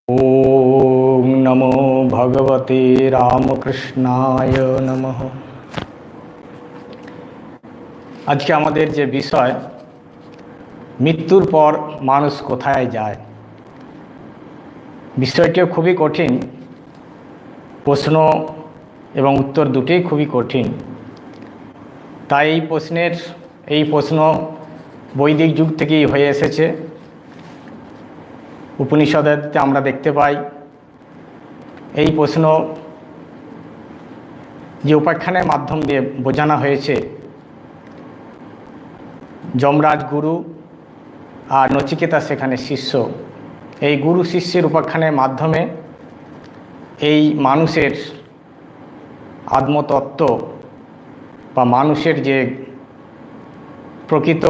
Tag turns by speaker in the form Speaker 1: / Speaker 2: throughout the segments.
Speaker 1: ओम नमो भगवते रामकृष्णाय नमः। আজকে আমাদের যে বিষয় মৃত্যুর পর মানুষ কোথায় যায়, বিষয়টিও খুবই কঠিন। প্রশ্ন এবং উত্তর দুটোই খুবই কঠিন। তাই এই প্রশ্ন বৈদিক যুগ থেকেই হয়ে এসেছে। উপনিষদেতে আমরা দেখতে পাই এই প্রশ্ন যে উপাখ্যানের মাধ্যম দিয়ে বোঝানো হয়েছে। যমরাজ গুরু আর নচিকেতা সেখানে শিষ্য, এই গুরু শিষ্যের উপাখ্যানের মাধ্যমে এই মানুষের আত্মতত্ত্ব বা মানুষের যে প্রকৃত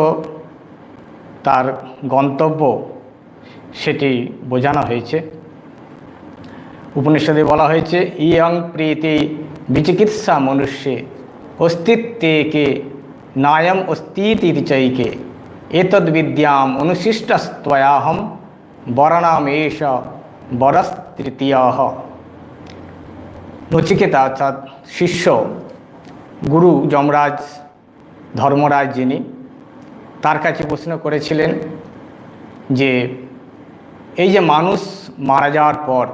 Speaker 1: তার গন্তব্য সেটি বোঝানো হয়েছে। উপনিষদে বলা হয়েছে ইয়ং প্রীতি বিচিকিৎসা মনুষ্যে অস্তিত্বে কে নায়ম অস্তিতি চৈকে এতদ্বিদ্যাম অনুশিষ্টস্ত্বয়াহম বরণামেশ বরস্তৃতীয়। নচিকেতা অর্থাৎ শিষ্য গুরু যমরাজ ধর্মরাজ যিনি তার কাছে প্রশ্ন করেছিলেন যে এই যে মানুষ মারা যাওয়ার পর,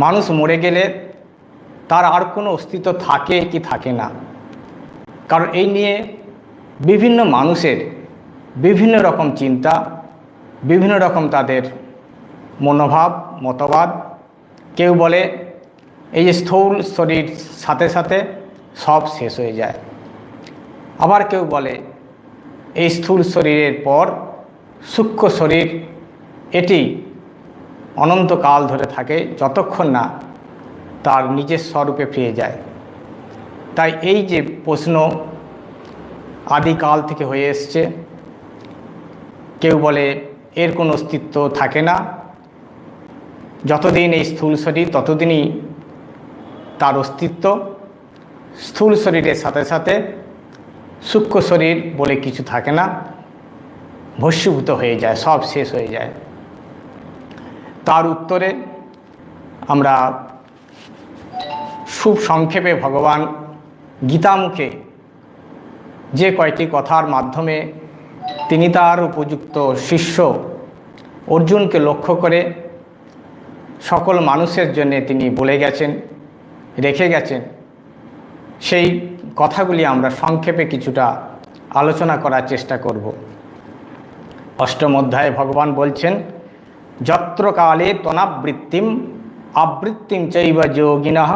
Speaker 1: মানুষ মরে গেলে তার আর কোনো অস্তিত্ব থাকে কি থাকে না। কারণ এই নিয়ে বিভিন্ন মানুষের বিভিন্ন রকম চিন্তা, বিভিন্ন রকম তাদের মনোভাব মতবাদ। কেউ বলে এই যে স্থূল শরীর সাথে সাথে সব শেষ হয়ে যায়, আবার কেউ বলে এই স্থূল শরীরের পর সূক্ষ্ম শরীর এটি অনন্তকাল ধরে থাকে, যতক্ষণ না তার নিজের স্বরূপে ফিরে যায়। তাই এই যে প্রশ্ন আদিকাল থেকে হয়ে এসছে। কেউ বলে এর কোনো অস্তিত্ব থাকে না, যতদিন এই স্থূল শরীর ততদিনই তার অস্তিত্ব। স্থূল শরীরের সাথে সাথে সূক্ষ্ম শরীর বলে কিছু থাকে না, ভস্মীভূত হয়ে যায়, সব শেষ হয়ে যায়। তার উত্তরে আমরা খুব সংক্ষেপে ভগবান গীতামুখে যে কয়টি কথার মাধ্যমে তিনি তার উপযুক্ত শিষ্য অর্জুনকে লক্ষ্য করে সকল মানুষের জন্য তিনি বলে গেছেন, রেখে গেছেন, সেই কথাগুলি আমরা সংক্ষেপে কিছুটা আলোচনা করার চেষ্টা করব। অষ্টম অধ্যায়ে ভগবান বলছেন যত্র কালে তনাবৃত্তিম আবৃত্তিম চৈব যোগিনঃ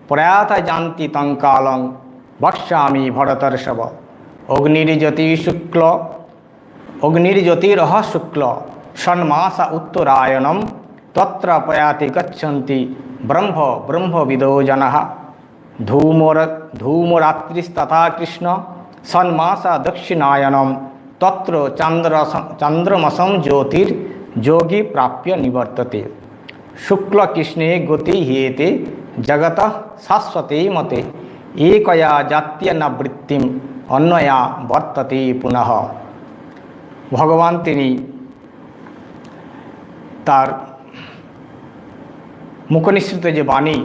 Speaker 1: প্রয়াতা জানতি তং কালং বক্ষ্যামি ভরতর্ষভ। অগ্নির্জ্যোতিরহ শুক্ল ষণ্মাস উত্তরায়ণম তত্র প্রয়াতি গচ্ছন্তি ব্রহ্মবিদো জনঃ। ধূমরাত্রিস্তথা কৃষ্ণ ষণ্মাস দক্ষিণায়নম তত্র চন্দ্রমসম জ্যোতির্যোগী প্রাপ্য নিবর্ততে। শুক্লকৃষ্ণে গতি হিয়েতে জগত শাশ্বতে মতে একয়া জাতীয় বৃত্তিম অন্যয়া বর্ততে পুনঃ। ভগবান তিনি তার মুখনিসৃত যে বাণী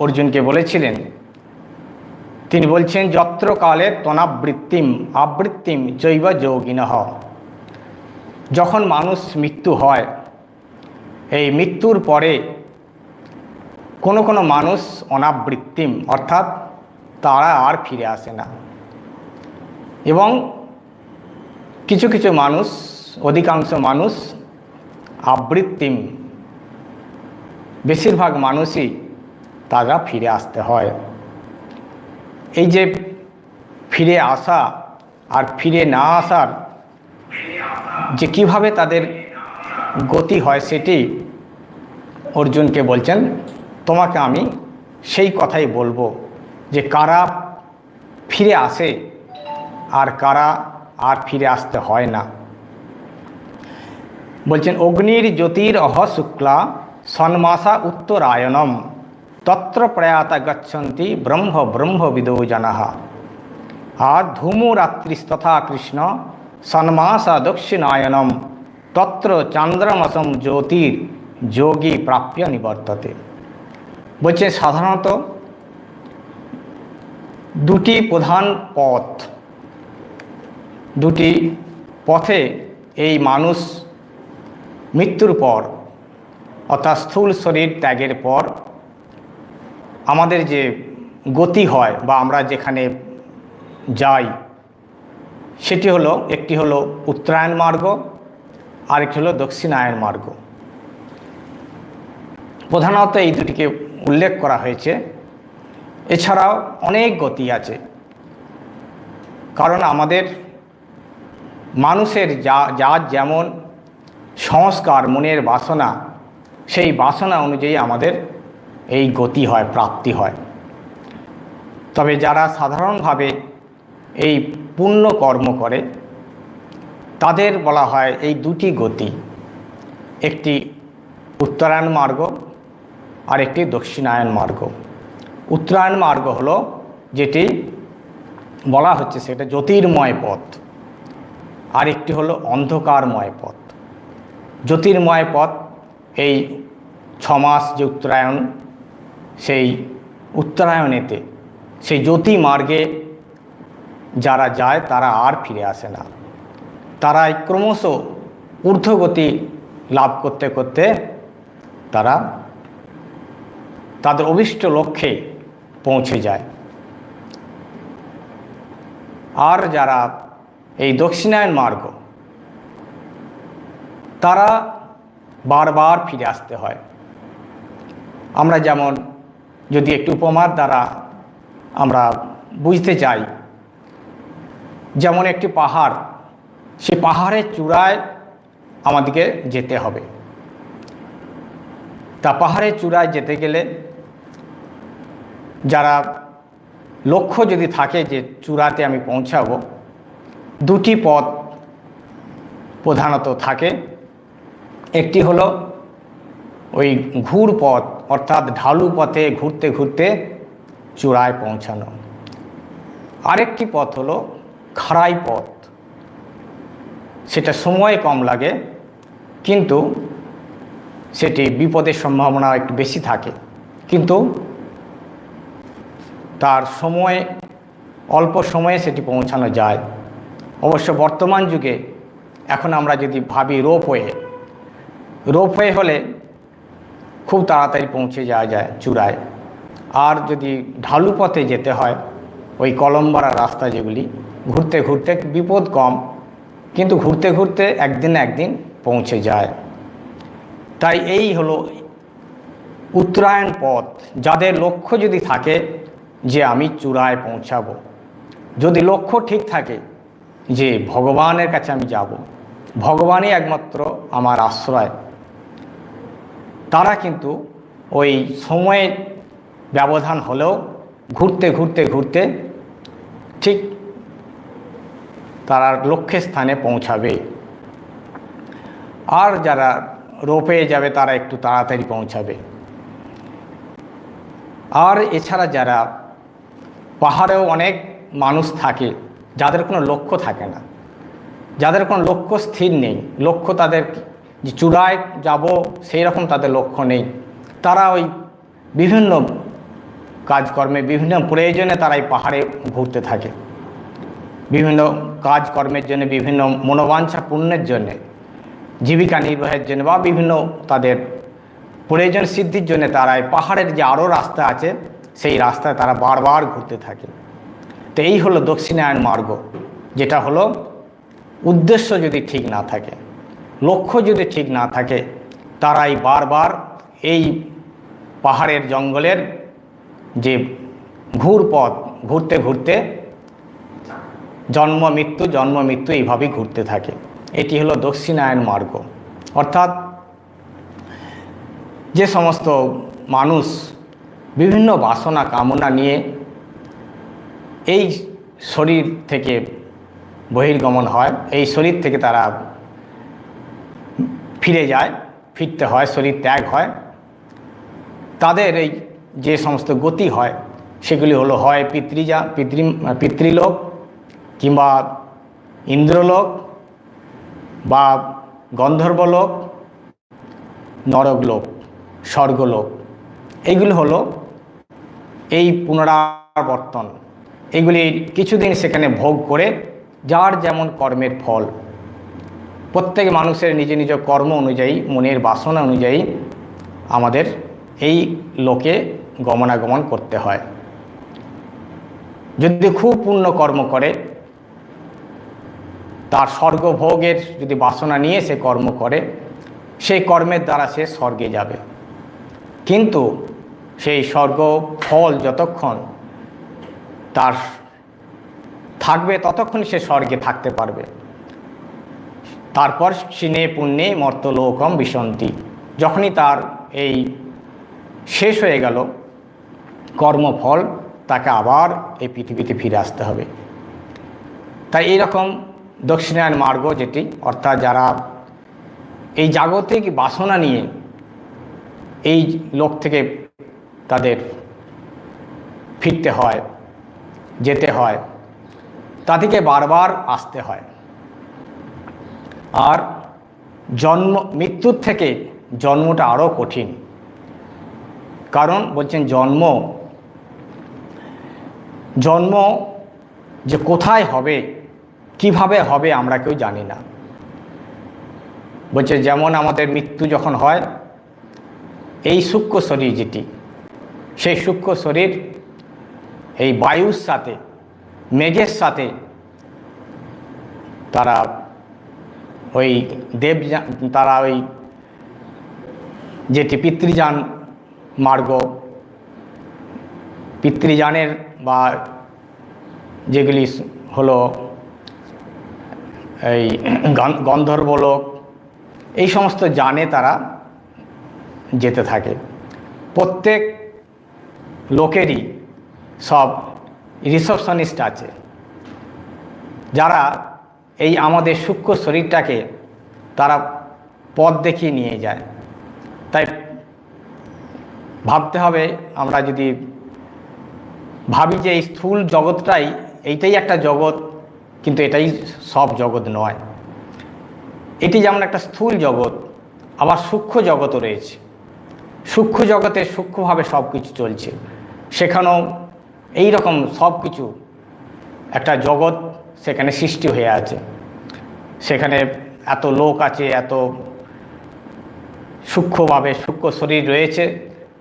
Speaker 1: অর্জুনকে বলেছিলেন, তিনি বলছেন যত্র কালে তনাবৃত্তিম আবৃত্তিম চৈব যোগিনঃ। যখন মানুষ মৃত্যু হয়, এই মৃত্যুর পরে কোনো কোনো মানুষ অনাবৃত্তিম অর্থাৎ তারা আর ফিরে আসে না, এবং কিছু কিছু মানুষ, অধিকাংশ মানুষ আবৃত্তিম, বেশিরভাগ মানুষই তারা ফিরে আসতে হয়। এই যে ফিরে আসা আর ফিরে না আসার যে কিভাবে তাদের গতি হয় সেটি অর্জুনকে বলছেন তোমাকে আমি সেই কথাই বলবো যে কারা ফিরে আসে আর কারা আর ফিরে আসতে হয় না। বলছেন অগ্নির জ্যোতির অহ শুক্লা ষণ্মাসা উত্তরায়ণম তত্র প্রয়াতা গচ্ছন্তি ব্রহ্মবিদো জনঃ। আর ধূমরাত্রিস্তথা কৃষ্ণ ষণ্মাসা দক্ষিণায়নম তত্র চন্দ্রমসম জ্যোতির যোগী প্রাপ্য নিবর্ততে। বলছে সাধারণত দুটি প্রধান পথ, দুটি পথে এই মানুষ মৃত্যুর পর অর্থাৎ স্থূল শরীর ত্যাগের পর আমাদের যে গতি হয় বা আমরা যেখানে যাই সেটি হলো, একটি হলো উত্তরায়ণ মার্গ, আরেকটি হলো দক্ষিণায়ন মার্গ। প্রধানত এই দুটিকে উল্লেখ করা হয়েছে। এছাড়াও অনেক গতি আছে, কারণ আমাদের মানুষের যার যেমন সংস্কার, মনের বাসনা, সেই বাসনা অনুযায়ী আমাদের এই গতি হয়, প্রাপ্তি হয়। তবে যারা সাধারণভাবে এই পুণ্য কর্ম করে তাদের বলা হয় এই দুটি গতি, একটি উত্তরায়ণ মার্গ আর একটি দক্ষিণায়ন মার্গ। উত্তরায়ণ মার্গ হলো যেটি বলা হচ্ছে সেটা জ্যোতির্ময় পথ, আর একটি হলো অন্ধকারময় পথ। জ্যোতির্ময় পথ এই 6 মাস যে উত্তরায়ণ, সেই উত্তরায়ণেতে সেই জ্যোতি মার্গে যারা যায় তারা আর ফিরে আসে না, তারা ক্রমশ ঊর্ধ্বগতি লাভ করতে করতে তারা তাদের অভিষ্ট লক্ষ্যে পৌঁছে যায়। আর যারা এই দক্ষিণায়ন মার্গ, তারা বারবার ফিরে আসতে হয়। আমরা যেমন যদি একটু উপমার দ্বারা আমরা বুঝতে চাই, যেমন একটি পাহাড়, সে পাহাড়ের চূড়ায় আমাদেরকে যেতে হবে। তা পাহাড়ের চূড়ায় যেতে গেলে যারা লক্ষ্য যদি থাকে যে চূড়াতে আমি পৌঁছাবো, দুটি পথ প্রধানত থাকে। একটি হলো ওই ঘুর পথ, অর্থাৎ ঢালু পথে ঘুরতে ঘুরতে চূড়ায় পৌঁছানো। আরেকটি পথ হলো খাড়াই পথ, সেটা সময় কম লাগে কিন্তু সেটি বিপদের সম্ভাবনা একটু বেশি থাকে, কিন্তু তার সময় অল্প সময়ে সেটি পৌঁছানো যায়। অবশ্য বর্তমান যুগে এখন আমরা যদি ভাবি রোপওয়ে হলে খুব তাড়াতাড়ি পৌঁছে যাওয়া যায় চূড়ায়। আর যদি ঢালু পথে যেতে হয়, ওই কলমবাড়া রাস্তা যেগুলি, ঘুরতে ঘুরতে বিপদ কম, কিন্তু ঘুরতে ঘুরতে একদিন একদিন পৌঁছে যায়। তাই এই হলো উত্তরায়ণ পথ। যাদের লক্ষ্য যদি থাকে যে আমি চূড়ায় পৌঁছাবো, যদি লক্ষ্য ঠিক থাকে যে ভগবানের কাছে আমি যাব, ভগবানই একমাত্র আমার আশ্রয়, তারা কিন্তু ওই সময়ে ব্যবধান হলেও ঘুরতে ঘুরতে ঘুরতে ঠিক তারা লক্ষ্যের স্থানে পৌঁছাবে। আর যারা রোপে যাবে তারা একটু তাড়াতাড়ি পৌঁছাবে। আর এছাড়া যারা পাহাড়েও অনেক মানুষ থাকে যাদের কোনো লক্ষ্য থাকে না, যাদের কোনো লক্ষ্য স্থির নেই, লক্ষ্য তাদের যে চূড়ায় যাব সেই রকম তাদের লক্ষ্য নেই। তারা ওই বিভিন্ন কাজকর্মে, বিভিন্ন প্রয়োজনে তারা এই পাহাড়ে ঘুরতে থাকে, বিভিন্ন কাজকর্মের জন্য, বিভিন্ন মনোবাঞ্ছা পূর্ণের জন্যে, জীবিকা নির্বাহের জন্য বা বিভিন্ন তাদের প্রয়োজন সিদ্ধির জন্য তারা এই পাহাড়ের যে আরও রাস্তা আছে সেই রাস্তায় তারা বারবার ঘুরতে থাকে। তো এই হলো দক্ষিণায়ন মার্গ, যেটা হলো উদ্দেশ্য যদি ঠিক না থাকে, লক্ষ্য যদি ঠিক না থাকে, তারাই বারবার এই পাহাড়ের জঙ্গলের যে ঘুরপথ ঘুরতে ঘুরতে জন্ম মৃত্যু এইভাবেই ঘুরতে থাকে। এটি হলো দক্ষিণায়ন মার্গ। অর্থাৎ যে সমস্ত মানুষ বিভিন্ন বাসনা কামনা নিয়ে এই শরীর থেকে বহির্গমন হয়, এই শরীর থেকে তারা ফিরতে হয়, শরীর ত্যাগ হয়, তাদের এই যে সমস্ত গতি হয় সেগুলি হলো হয় পিতৃলোক কিংবা ইন্দ্রলোক বা গন্ধর্বলোক নরকলোক, স্বর্গলোক, এইগুলি হলো এই পুনরাবর্তন। এগুলি কিছুদিন সেখানে ভোগ করে যার যেমন কর্মের ফল, প্রত্যেক মানুষের নিজ নিজ কর্ম অনুযায়ী, মনের বাসনা অনুযায়ী আমাদের এই লোকে গমনাগমন করতে হয়। যদি খুব পুণ্য কর্ম করে, তার স্বর্গভোগের যদি বাসনা নিয়ে সে কর্ম করে, সেই কর্মের দ্বারা সে স্বর্গে যাবে। কিন্তু সেই স্বর্গ ফল যতক্ষণ তার থাকবে ততক্ষণ সে স্বর্গে থাকতে পারবে। তারপর সিনে পুণ্যে মর্তলোকম বিশন্তি, যখনই তার এই শেষ হয়ে গেল কর্মফল, তাকে আবার এই পৃথিবীতে ফিরে আসতে হবে। তাই এইরকম দক্ষিণায়ন মার্গ যেটি, অর্থাৎ যারা এই জাগতিক বাসনা নিয়ে এই লোক থেকে তাদের ফিরতে হয়, যেতে হয়, তাদেরকে বারবার আসতে হয়। আর মৃত্যুর থেকে জন্মটা আরও কঠিন, কারণ বলছেন জন্ম যে কোথায় হবে, কিভাবে হবে আমরা কেউ জানি না। বলছে যেমন আমাদের মৃত্যু যখন হয়, এই সূক্ষ্ম শরীর যেটি, সেই সূক্ষ্ম শরীর এই বায়ুর সাথে, মেঘের সাথে তারা ওই তারা ওই যেটি পিতৃযান মার্গ, পিতৃযানের বা যেগুলি হলো এই গন্ধর্বলোক, এই সমস্ত যানে তারা যেতে থাকে। প্রত্যেক লোকেরই সব রিসেপশনিস্ট আছে, যারা এই আমাদের সূক্ষ্ম শরীরটাকে তারা পথ দেখিয়ে নিয়ে যায়। তাই ভাবতে হবে, আমরা যদি ভাবি যে এই স্থূল জগৎটাই, এইটাই একটা জগৎ, কিন্তু এটাই সব জগৎ নয়। এটি যেমন একটা স্থূল জগৎ, আবার সূক্ষ্ম জগৎও রয়েছে। সূক্ষ্ম জগতে সূক্ষ্মভাবে সব কিছু চলছে, সেখানেও এই রকম সব কিছু একটা জগৎ সেখানে সৃষ্টি হয়ে আছে। সেখানে এত লোক আছে, এত সূক্ষ্মভাবে সূক্ষ্ম শরীর রয়েছে,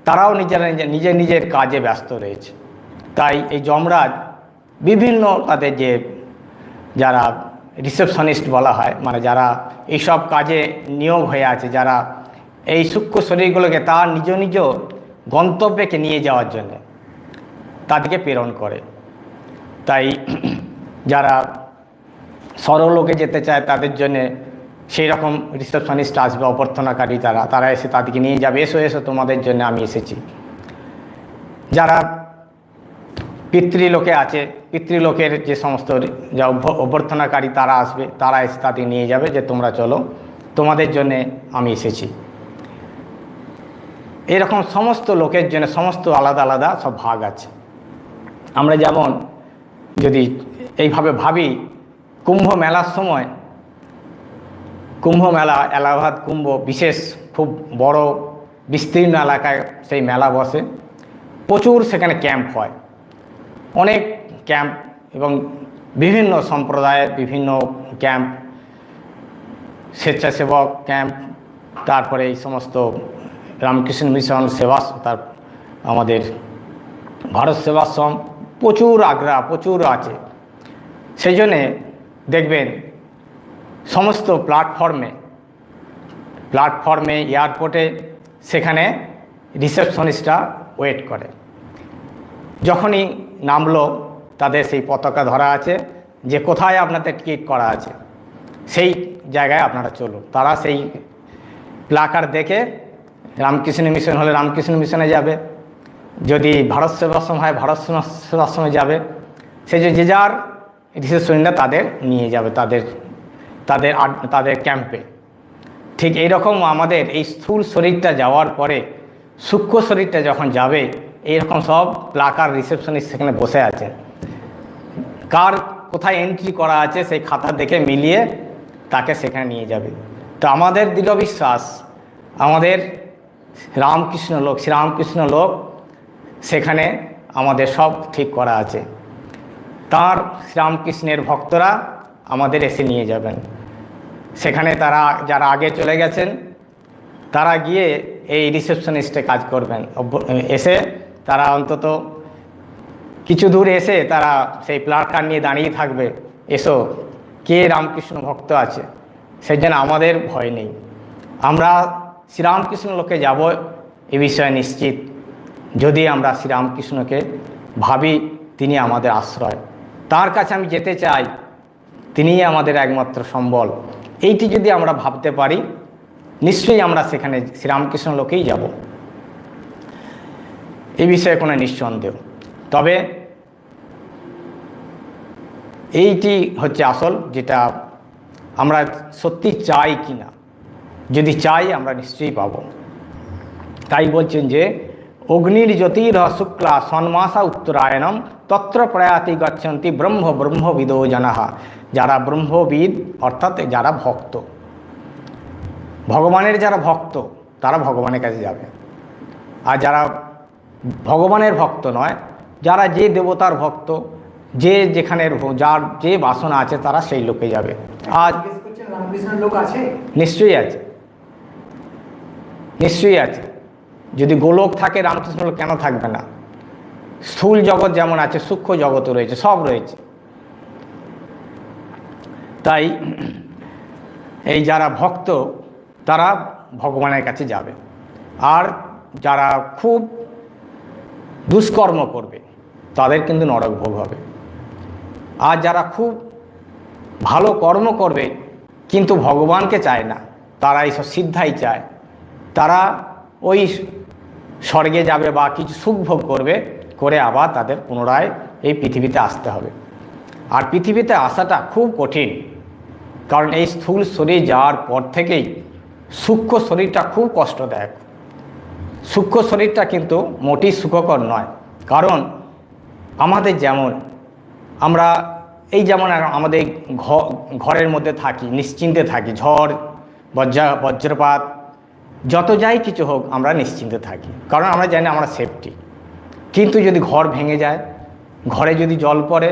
Speaker 1: তারাও নিজের নিজের কাজে ব্যস্ত রয়েছে। তাই এই যমরাজ বিভিন্ন তাদের যে যারা রিসেপশনিস্ট বলা হয়, মানে যারা এইসব কাজে নিয়োগ হয়ে আছে, যারা এই সূক্ষ্ম শরীরগুলোকে তার নিজ নিজ গন্তব্যকে নিয়ে যাওয়ার জন্য তাদেরকে প্রেরণ করে। তাই যারা সরলোকে যেতে চায় তাদের জন্যে সেই রকম রিসেপশনিস্ট আসবে, অভ্যর্থনাকারী, তারা এসে তাদেরকে নিয়ে যাবে, এসো এসো তোমাদের জন্য আমি এসেছি। যারা পিতৃলোকে আছে, পিতৃলোকের যে সমস্ত যা অভ্যর্থনাকারী তারা আসবে, তারা এসে তাদের নিয়ে যাবে যে তোমরা চলো, তোমাদের জন্যে আমি এসেছি। এরকম সমস্ত লোকের জন্য সমস্ত আলাদা আলাদা সব ভাগ আছে। আমরা যেমন যদি এইভাবে ভাবি, কুম্ভ মেলার সময়, কুম্ভ মেলা, এলাহাবাদ কুম্ভ বিশেষ খুব বড় বিস্তীর্ণ এলাকায় সেই মেলা বসে, প্রচুর সেখানে ক্যাম্প হয়, অনেক ক্যাম্প, এবং বিভিন্ন সম্প্রদায়ের বিভিন্ন ক্যাম্প, স্বেচ্ছাসেবক ক্যাম্প, তারপরে এই সমস্ত রামকৃষ্ণ মিশন সেবা, তার আমাদের ভারত সেবাশ্রম, প্রচুর আগ্রা প্রচুর আছে। সেই জন্যে দেখবেন সমস্ত প্ল্যাটফর্মে এয়ারপোর্টে সেখানে রিসেপশনিস্টরা ওয়েট করে। যখনই নামলো তাদের সেই পতাকা ধরা আছে যে কোথায় আপনাদের টিকিট করা আছে, সেই জায়গায় আপনারা চলুন। তারা সেই প্লাকার্ড দেখে রামকৃষ্ণ মিশন হলে রামকৃষ্ণ মিশনে যাবে, যদি ভারত সেবাশ্রম হয় ভারত সেবাশ্রমে যাবে। সেই যে যার রিসেপশনিস্টরা তাদের নিয়ে যাবে তাদের ক্যাম্পে। ঠিক এইরকম আমাদের এই স্থূল শরীরটা যাওয়ার পরে সূক্ষ্ম শরীরটা যখন যাবে, এইরকম সব প্লাকার রিসেপশনিস্ট সেখানে বসে আছে, কার কোথায় এন্ট্রি করা আছে সেই খাতা দেখে মিলিয়ে তাকে সেখানে নিয়ে যাবে। তো আমাদের দৃঢ় বিশ্বাস, আমাদের রামকৃষ্ণ লোক, শ্রীরামকৃষ্ণ লোক, সেখানে আমাদের সব ঠিক করা আছে। তার শ্রীরামকৃষ্ণের ভক্তরা আমাদের এসে নিয়ে যাবেন সেখানে। তারা যারা আগে চলে গেছেন তারা গিয়ে এই রিসেপশনিস্টে কাজ করবেন। এসে তারা অন্তত কিছু দূর এসে তারা সেই প্ল্যাকার্ড নিয়ে দাঁড়িয়ে থাকবে, এসো কে রামকৃষ্ণ ভক্ত আছে। সেই জন্য আমাদের ভয় নেই, আমরা শ্রীরামকৃষ্ণ লোকে যাব এ বিষয়ে নিশ্চিত। যদি আমরা শ্রীরামকৃষ্ণকে ভাবি তিনি আমাদের আশ্রয়, তার কাছে আমি যেতে চাই, তিনিই আমাদের একমাত্র সম্বল, এইটি যদি আমরা ভাবতে পারি নিশ্চয়ই আমরা সেখানে শ্রীরামকৃষ্ণ লোকেই যাব, এই বিষয়ে কোনো নিঃসন্দেহ। তবে এইটি হচ্ছে আসল, যেটা আমরা সত্যি চাই কি না। যদি চাই আমরা নিশ্চয়ই পাব। তাই বলছেন যে অগ্নির জ্যোতির শুক্লা সন্মাসা উত্তরায়ণম তত্র প্রয়াতি গচ্ছন্তি ব্রহ্ম ব্রহ্মবিদো জনাহা। যারা ব্রহ্মবিদ অর্থাৎ যারা ভক্ত, ভগবানের যারা ভক্ত তারা ভগবানের কাছে যাবে। আর যারা ভগবানের ভক্ত নয়, যারা যে দেবতার ভক্ত, যে যেখানে যার যে বাসনা আছে তারা সেই লোকে যাবে। আজ
Speaker 2: রামকৃষ্ণের লোক আছে,
Speaker 1: নিশ্চয়ই আছে, নিশ্চয়ই আছে। যদি গোলক থাকে রামকৃষ্ণ লোক কেন থাকবে না? স্থূল জগৎ যেমন আছে সূক্ষ্ম জগৎও রয়েছে, সব রয়েছে। তাই এই যারা ভক্ত তারা ভগবানের কাছে যাবে। আর যারা খুব দুষ্কর্ম করবে তাদের কিন্তু নরক ভোগ হবে। আর যারা খুব ভালো কর্ম করবে কিন্তু ভগবানকে চায় না, তারা এইসব সিদ্ধাই চায়, তারা ওই স্বর্গে যাবে বা কিছু সুখ ভোগ করবে, করে আবার তাদের পুনরায় এই পৃথিবীতে আসতে হবে। আর পৃথিবীতে আসাটা খুব কঠিন, কারণ এই স্থূল শরীর যাওয়ার পর থেকেই সূক্ষ্ম শরীরটা খুব কষ্টদায়ক। সূক্ষ্ম শরীরটা কিন্তু মোটেই সুখকর নয়। কারণ আমাদের যেমন আমরা এই যেমন আমাদের ঘরের মধ্যে থাকি, নিশ্চিন্তে থাকি, ঝড় বজ্রপাত যত যাই কিছু হোক আমরা নিশ্চিন্তে থাকি, কারণ আমরা জানি আমরা সেফটি। কিন্তু যদি ঘর ভেঙে যায়, ঘরে যদি জল পড়ে,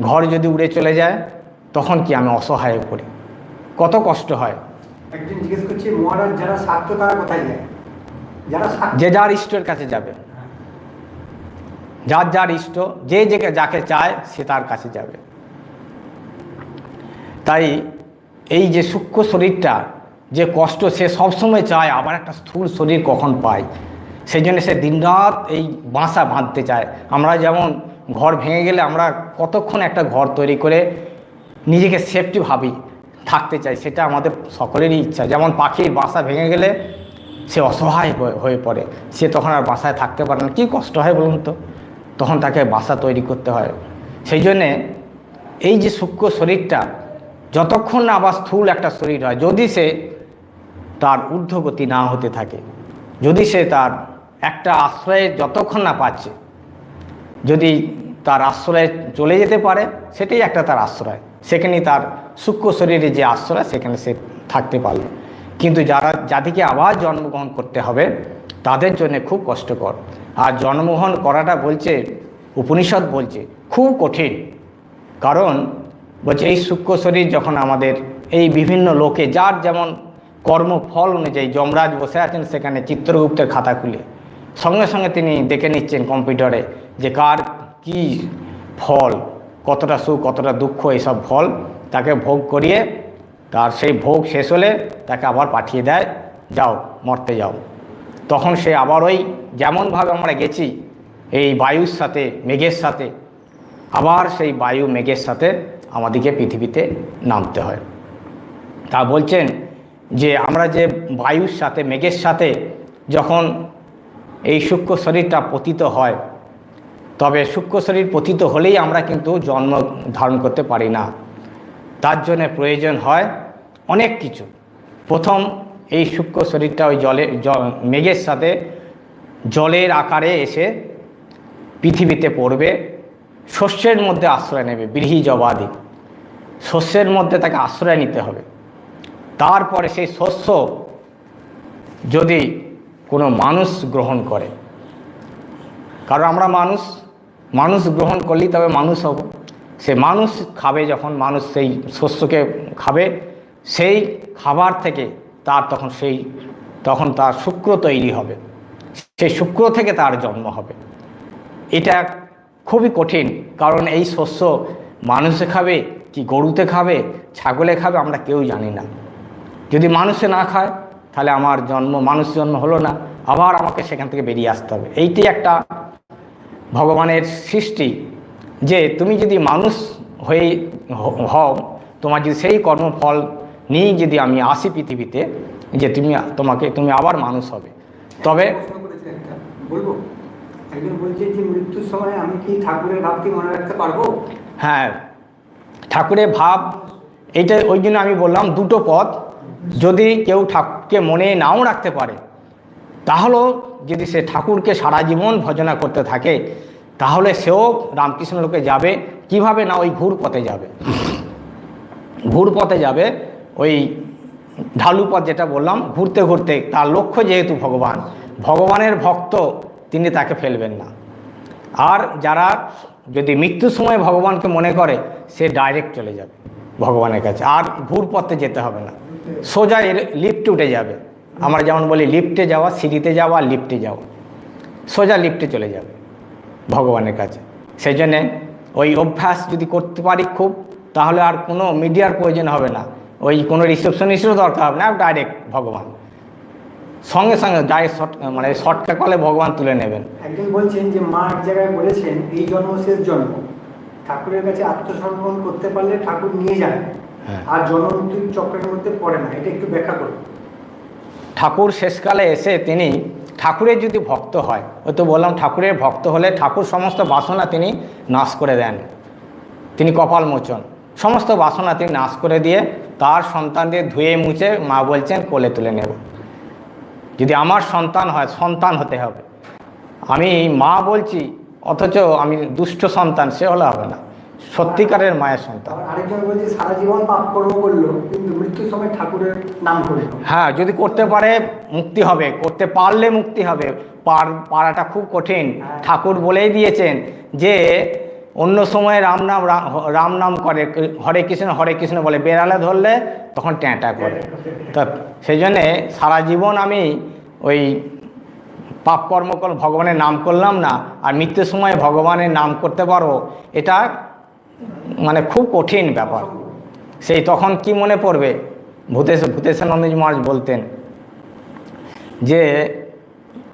Speaker 1: ঘর যদি উড়ে চলে যায়, তখন কি আমি অসহায় হয়ে পড়ি, কত কষ্ট হয়।
Speaker 2: একজন জিজ্ঞেস করছে মহারাজ যারা শাক্ত তারা কোথায় যায়? যারা
Speaker 1: যে যার ইষ্টের কাছে যাবে, যার যার ইষ্ট, যে যাকে চায় সে তার কাছে যাবে। তাই এই যে সূক্ষ্ম শরীরটা যে কষ্ট, সে সবসময় চায় আবার একটা স্থূল শরীর কখন পায়, সেই জন্য সে দিনরাত এই বাসা বাঁধতে চায়। আমরা যেমন ঘর ভেঙে গেলে আমরা কতক্ষণ একটা ঘর তৈরি করে নিজেকে সেফটি ভাবি থাকতে চাই, সেটা আমাদের সকলেরই ইচ্ছা। যেমন পাখির বাসা ভেঙে গেলে সে অসহায় হয়ে পড়ে, সে তখন আর বাসায় থাকতে পারে না, কী কষ্ট হয় বলুন তো, তখন তাকে বাসা তৈরি করতে হয়। সেই জন্যে এই যে সূক্ষ্ম শরীরটা যতক্ষণ না আবার স্থূল একটা শরীর হয়, যদি সে তার ঊর্ধ্বগতি না হতে থাকে, যদি সে তার একটা আশ্রয়ে যতক্ষণ না পাচ্ছে, যদি তার আশ্রয়ে চলে যেতে পারে, সেটাই একটা তার আশ্রয়, সেখানেই তার সূক্ষ্ম শরীরে যে আশ্রয় সেখানে সে থাকতে পারল। কিন্তু যাদেরকে আবার জন্মগ্রহণ করতে হবে তাদের জন্য খুব কষ্টকর। আর জন্মগ্রহণ করাটা বলছে উপনিষদ বলছে খুব কঠিন, কারণ বলছে এই সূক্ষ্ম শরীর যখন আমাদের এই বিভিন্ন লোকে যার যেমন কর্মফল অনুযায়ী, যমরাজ বসে আছেন সেখানে চিত্রগুপ্তের খাতা খুলে, সঙ্গে সঙ্গে তিনি দেখে নিচ্ছেন কম্পিউটারে যে কার কি ফল, কতটা সুখ কতটা দুঃখ, এইসব ফল তাকে ভোগ করিয়ে তার সেই ভোগ শেষ হলে তাকে আবার পাঠিয়ে দেয়, যাও মরতে যাও। তখন সে আবার ওই যেমনভাবে আমরা গেছি এই বায়ুর সাথে মেঘের সাথে, আবার সেই বায়ু মেঘের সাথে আমাদেরকে পৃথিবীতে নামতে হয়। তা বলছেন যে আমরা যে বায়ুর সাথে মেঘের সাথে যখন এই সূক্ষ্ম শরীরটা পতিত হয়, তবে সূক্ষ্ম শরীর পতিত হলেই আমরা কিন্তু জন্ম ধারণ করতে পারি না। তার জন্য প্রয়োজন হয় অনেক কিছু। প্রথম এই সূক্ষ্ম শরীরটা ওই মেঘের সাথে জলের আকারে এসে পৃথিবীতে পড়বে, শস্যের মধ্যে আশ্রয় নেবে, ব্রীহি জবাদি শস্যের মধ্যে তাকে আশ্রয় নিতে হবে। তারপরে সেই শস্য যদি কোনো মানুষ গ্রহণ করে। কারণ আমরা মানুষ গ্রহণ করলেই তবে মানুষ হব। সে মানুষ খাবে, যখন মানুষ সেই শস্যকে খাবে, সেই খাবার থেকে তার তখন তার শুক্র তৈরি হবে, সেই শুক্র থেকে তার জন্ম হবে। এটা খুবই কঠিন, কারণ এই শস্য মানুষে খাবে কি গরুতে খাবে, ছাগলে খাবে, আমরা কেউ জানি না। যদি মানুষে না খায় তাহলে আমার মানুষ জন্ম হলো না, আবার আমাকে সেখান থেকে বেরিয়ে আসতে হবে। এইটি একটা ভগবানের সৃষ্টি, যে তুমি যদি মানুষ হয়ে হও, তোমার যদি সেই কর্মফল নিয়েই যদি আমি আসি পৃথিবীতে, যে তুমি আবার মানুষ হবে। তবে
Speaker 2: বলবো, একজন বলছে যে মৃত্যুর সময় আমি কি ঠাকুরের ভাবটি মনে রাখতে পারবো?
Speaker 1: হ্যাঁ, ঠাকুরের ভাব, এইটা ওই জন্য আমি বললাম দুটো পথ। যদি কেউ ঠাকুরকে মনে নাও রাখতে পারে, তাহলেও যদি সে ঠাকুরকে সারা জীবন ভজনা করতে থাকে, তাহলে সেও রামকৃষ্ণ লোকে যাবে। কিভাবে না, ওই ঘুর পথে যাবে, ওই ঢালু পথ যেটা বললাম, ঘুরতে ঘুরতে তার লক্ষ্য যেহেতু ভগবানের ভক্ত, তিনি তাকে ফেলবেন না। আর যারা যদি মৃত্যুর সময় ভগবানকে মনে করে, সে ডাইরেক্ট চলে যাবে ভগবানের কাছে, আর ঘুর পথে যেতে হবে না, সোজা লিফটে উঠে যাবে। আমরা যেমন বলি লিফটে যাওয়া, সিঁড়িতে যাওয়া, লিফটে যাওয়া, সোজা লিফটে চলে যাবে ভগবানের কাছে। সেই জন্যে ওই অভ্যাস যদি করতে পারি খুব, তাহলে আর কোনো মিডিয়ার প্রয়োজন হবে না, ওই কোনো রিসেপশনিস্টও দরকার হবে না, ডাইরেক্ট ভগবান সঙ্গে ডাইরেক্ট শর্টকাট করলে ভগবান তুলে নেবেন।
Speaker 2: একজন বলছেন যে মা এক জায়গায় বলেছেন এই জন্ম শেষ জন্ম, ঠাকুরের কাছে আত্মসমর্পণ করতে পারলে ঠাকুর নিয়ে যান, আর জন্ম মৃত্যুর চক্রের মধ্যে পড়ে না। এটা একটু ব্যাখ্যা করুন।
Speaker 1: ঠাকুর শেষকালে এসে তিনি ঠাকুরের যদি ভক্ত হয়, ওই তো বললাম ঠাকুরের ভক্ত হলে ঠাকুর সমস্ত বাসনা তিনি নাশ করে দেন, তিনি কপাল মোচন, সমস্ত বাসনা তিনি নাশ করে দিয়ে তার সন্তানদের ধুয়ে মুছে মা বলছেন কোলে তুলে নেব। যদি আমার সন্তান হয়, সন্তান হতে হবে। আমি মা বলছি অথচ আমি দুষ্ট সন্তান, সে হলে হবে না, সত্যিকারের মায়ের সন্তান।
Speaker 2: আরেকজন বলছে সারা জীবন পাপ কর্ম করলো, কিন্তু মৃত্যুর সময় ঠাকুরের নাম করলো।
Speaker 1: হ্যাঁ, যদি করতে পারে মুক্তি হবে, করতে পারলে মুক্তি হবে। পারাটা খুব কঠিন। ঠাকুর বলেই দিয়েছেন যে অন্য সময় রাম নাম করে, হরে কৃষ্ণ বলে, বেড়ালে ধরলে তখন ট্যাঁটা করে। তা সেই জন্যে সারা জীবন আমি ওই পাপ কর্ম ভগবানের নাম করলাম না, আর মৃত্যুর সময় ভগবানের নাম করতে পারো, এটা খুব কঠিন ব্যাপার। সেই তখন কি মনে পড়বে, ভূতেশানন্দজি মহারাজ বলতেন যে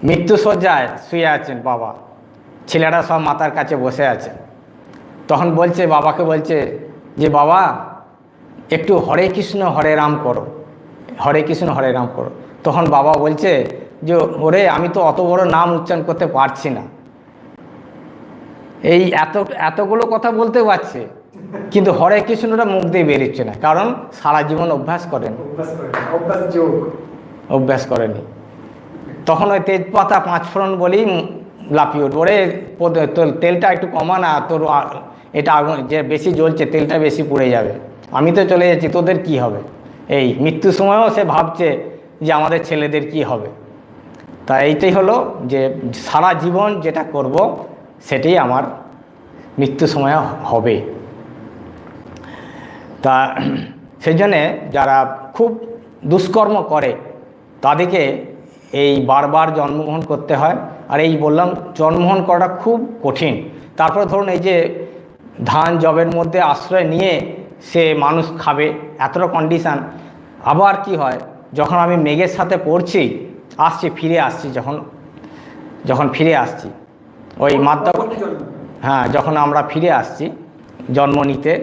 Speaker 1: মৃত্যুশয্যায় শুয়ে আছেন বাবা, ছেলেরা সব মাতার কাছে বসে আছে, তখন বাবাকে বলছে যে বাবা একটু হরে কৃষ্ণ হরে রাম করো, হরে কৃষ্ণ হরে রাম করো। তখন বাবা বলছে যে ওরে, আমি তো অত বড় নাম উচ্চারণ করতে পারছি না, এই এতগুলো কথা বলতে পারছে, কিন্তু হরে কৃষ্ণটা মুখ দিয়ে বেরোচ্ছে না, কারণ সারা জীবন অভ্যাস করেনি। তখন ওই তেজপাতা 5 ফোড়ন বলেই লাফিয়ে উঠবে, ওরে তেলটা একটু কমা না, তোর এটা আগুন যে বেশি জ্বলছে, তেলটা বেশি পুড়ে যাবে, আমি তো চলে যাচ্ছি, তোদের কি হবে। এই মৃত্যুর সময়ও সে ভাবছে যে আমাদের ছেলেদের কি হবে। তা এইটাই হলো যে সারা জীবন যেটা করব সেটাই আমার মৃত্যুর সময় হবে। তা সেই জন্যে যারা খুব দুষ্কর্ম করে তাদেরকে এই বারবার জন্মগ্রহণ করতে হয়। আর এই বললাম জন্মগ্রহণ করাটা খুব কঠিন। তারপরে ধরুন এই যে ধান জবের মধ্যে আশ্রয় নিয়ে সে মানুষ খাবে, এতটা কন্ডিশান। আবার কি হয়, যখন আমি মেঘের সাথে পড়ছি ফিরে আসছি, যখন ফিরে আসছি ওই যখন আমরা ফিরে আসছি জন্ম নিতে,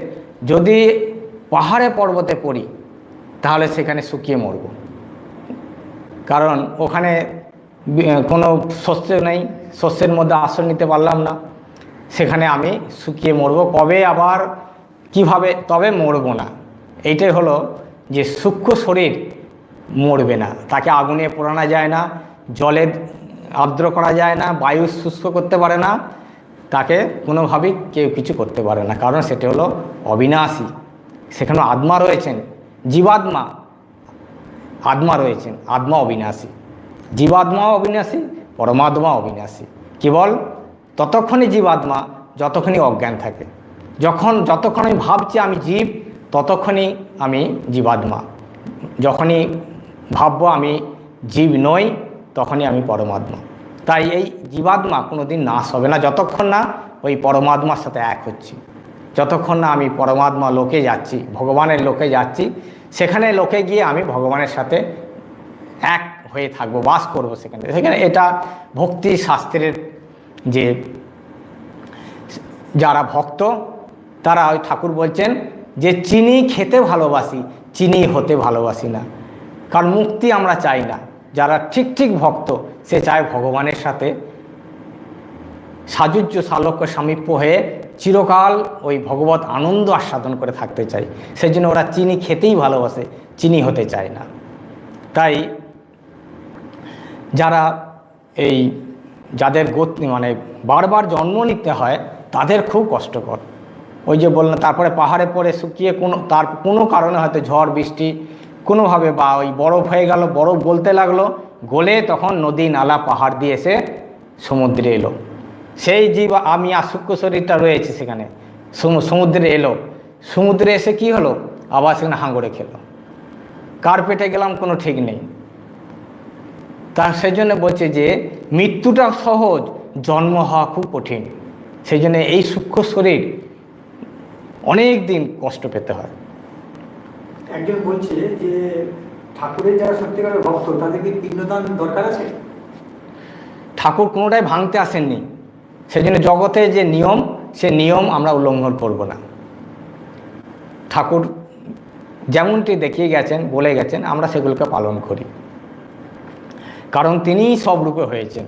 Speaker 1: যদি পাহাড়ে পর্বতে পড়ি তাহলে সেখানে শুকিয়ে মরব, কারণ ওখানে কোনো শস্য নেই, শস্যের মধ্যে আশ্রয় নিতে পারলাম না, সেখানে আমি শুকিয়ে মরব। কবে আবার কিভাবে, তবে মরব না। এইটাই হলো যে সূক্ষ্ম শরীর মরবে না, তাকে আগুনে পোড়ানো যায় না, জলে আর্দ্র করা যায় না, বায়ু শুষ্ক করতে পারে না, তাকে কোনোভাবেই কেউ কিছু করতে পারে না, কারণ সেটা হলো অবিনাশী। সেখানে আত্মা রয়েছেন, জীবাত্মা, আত্মা রয়েছেন, আত্মা অবিনাশী। জীবাত্মাও অবিনাশী, পরমাত্মা অবিনাশী। কেবল ততক্ষণই জীবাত্মা যতক্ষণই অজ্ঞান থাকে। যতক্ষণ আমি ভাবছি আমি জীব, ততক্ষণই আমি জীবাত্মা। যখনই ভাববো আমি জীব নই, তখনই আমি পরমাত্মা। তাই এই জীবাত্মা কোনো দিন নাশ হবে না যতক্ষণ না ওই পরমাত্মার সাথে এক হচ্ছি। যতক্ষণ না আমি পরমাত্মা লোকে যাচ্ছি, ভগবানের লোকে যাচ্ছি, সেখানে লোকে গিয়ে আমি ভগবানের সাথে এক হয়ে থাকবো, বাস করবো সেখানে। এটা ভক্তি শাস্ত্রের যে যারা ভক্ত, তারা ওই ঠাকুর বলছেন যে চিনি খেতে ভালোবাসি, চিনি হতে ভালোবাসি না। কারণ মুক্তি আমরা চাই না। যারা ঠিক ভক্ত, সে চায় ভগবানের সাথে সাযুজ্য সালোক্য সামীপ্য হয়ে চিরকাল ওই ভগবত আনন্দ আস্বাদন করে থাকতে চায়। সেই জন্য ওরা চিনি খেতেই ভালোবাসে, চিনি হতে চায় না। তাই যারা এই যাদের গতি মানে বারবার জন্ম নিতে হয়, তাদের খুব কষ্টকর। ওই যে বললাম, তারপরে পাহাড়ে পড়ে শুকিয়ে তার কোনো কারণে হয়তো ঝড় বৃষ্টি কোনোভাবে বা ওই বরফ হয়ে গেল, বরফ গলতে লাগলো, গলে তখন নদী নালা পাহাড় দিয়ে এসে সমুদ্রে এলো। সেই জীব আমি আর সূক্ষ্ম শরীরটা রয়েছে সেখানে, সমুদ্রে এলো। সমুদ্রে এসে কি হলো, আবার সেখানে হাঙড়ে খেলো। কার পেটে গেলাম কোনো ঠিক নেই। সেই জন্য বলছে যে মৃত্যুটা সহজ, জন্ম হওয়া খুব কঠিন। সেই জন্য এই সূক্ষ্ম শরীর অনেক দিন কষ্ট পেতে হয়।
Speaker 2: একজন বলছে যে ঠাকুরের যারা সত্যিকারের ভক্ত, তাদের কি পিণ্ডদান দরকার আছে?
Speaker 1: ঠাকুর কোনোটাই ভাঙতে আসেননি। সেই জন্য জগতের যে নিয়ম, সে নিয়ম আমরা উল্লঙ্ঘন করব না। ঠাকুর যেমনটি দেখিয়ে গেছেন, বলে গেছেন, আমরা সেগুলোকে পালন করি। কারণ তিনিই সব রূপে হয়েছেন।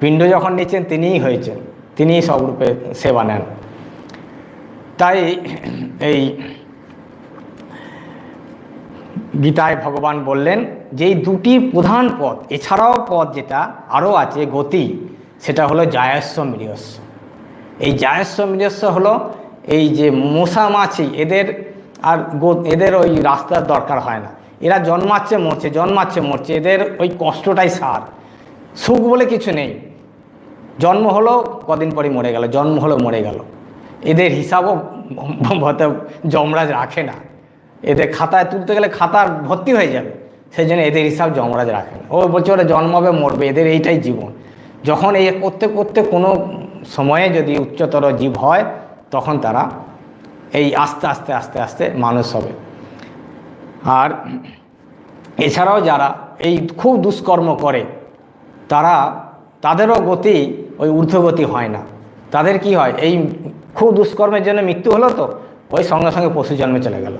Speaker 1: পিণ্ড যখন নিচ্ছেন তিনিই হয়েছেন, তিনিই সব রূপে সেবা নেন। তাই এই গীতায় ভগবান বললেন যে এই দুটি প্রধান পথ, এছাড়াও পথ যেটা আরও আছে গতি, সেটা হলো জায়স্ব মৃয়স্ব। এই জায়স্ব মৃয়স্ব হলো এই যে মশা মাছি, এদের ওই রাস্তার দরকার হয় না। এরা জন্মাচ্ছে মরছে, জন্মাচ্ছে মরছে, এদের ওই কষ্টটাই সার। সুখ বলে কিছু নেই। জন্ম হলো, কদিন পরে মরে গেল, জন্ম হলো মরে গেল। এদের হিসাবও যমরাজ রাখে না। এদের খাতায় তুলতে গেলে খাতা ভর্তি হয়ে যাবে, সেই জন্য এদের হিসাব যমরাজ রাখে না। ও বলছে ওরা জন্মাবে মরবে, এদের এইটাই জীবন। যখন এই করতে করতে কোনো সময়ে যদি উচ্চতর জীব হয়, তখন তারা এই আস্তে আস্তে আস্তে আস্তে মানুষ হবে। আর এছাড়াও যারা এই খুব দুষ্কর্ম করে, তাদেরও গতি ওই ঊর্ধ্বগতি হয় না। তাদের কি হয়, এই খুব দুষ্কর্মের জন্য মৃত্যু হলো, তো ওই সঙ্গে সঙ্গে পশু জন্মে চলে গেল,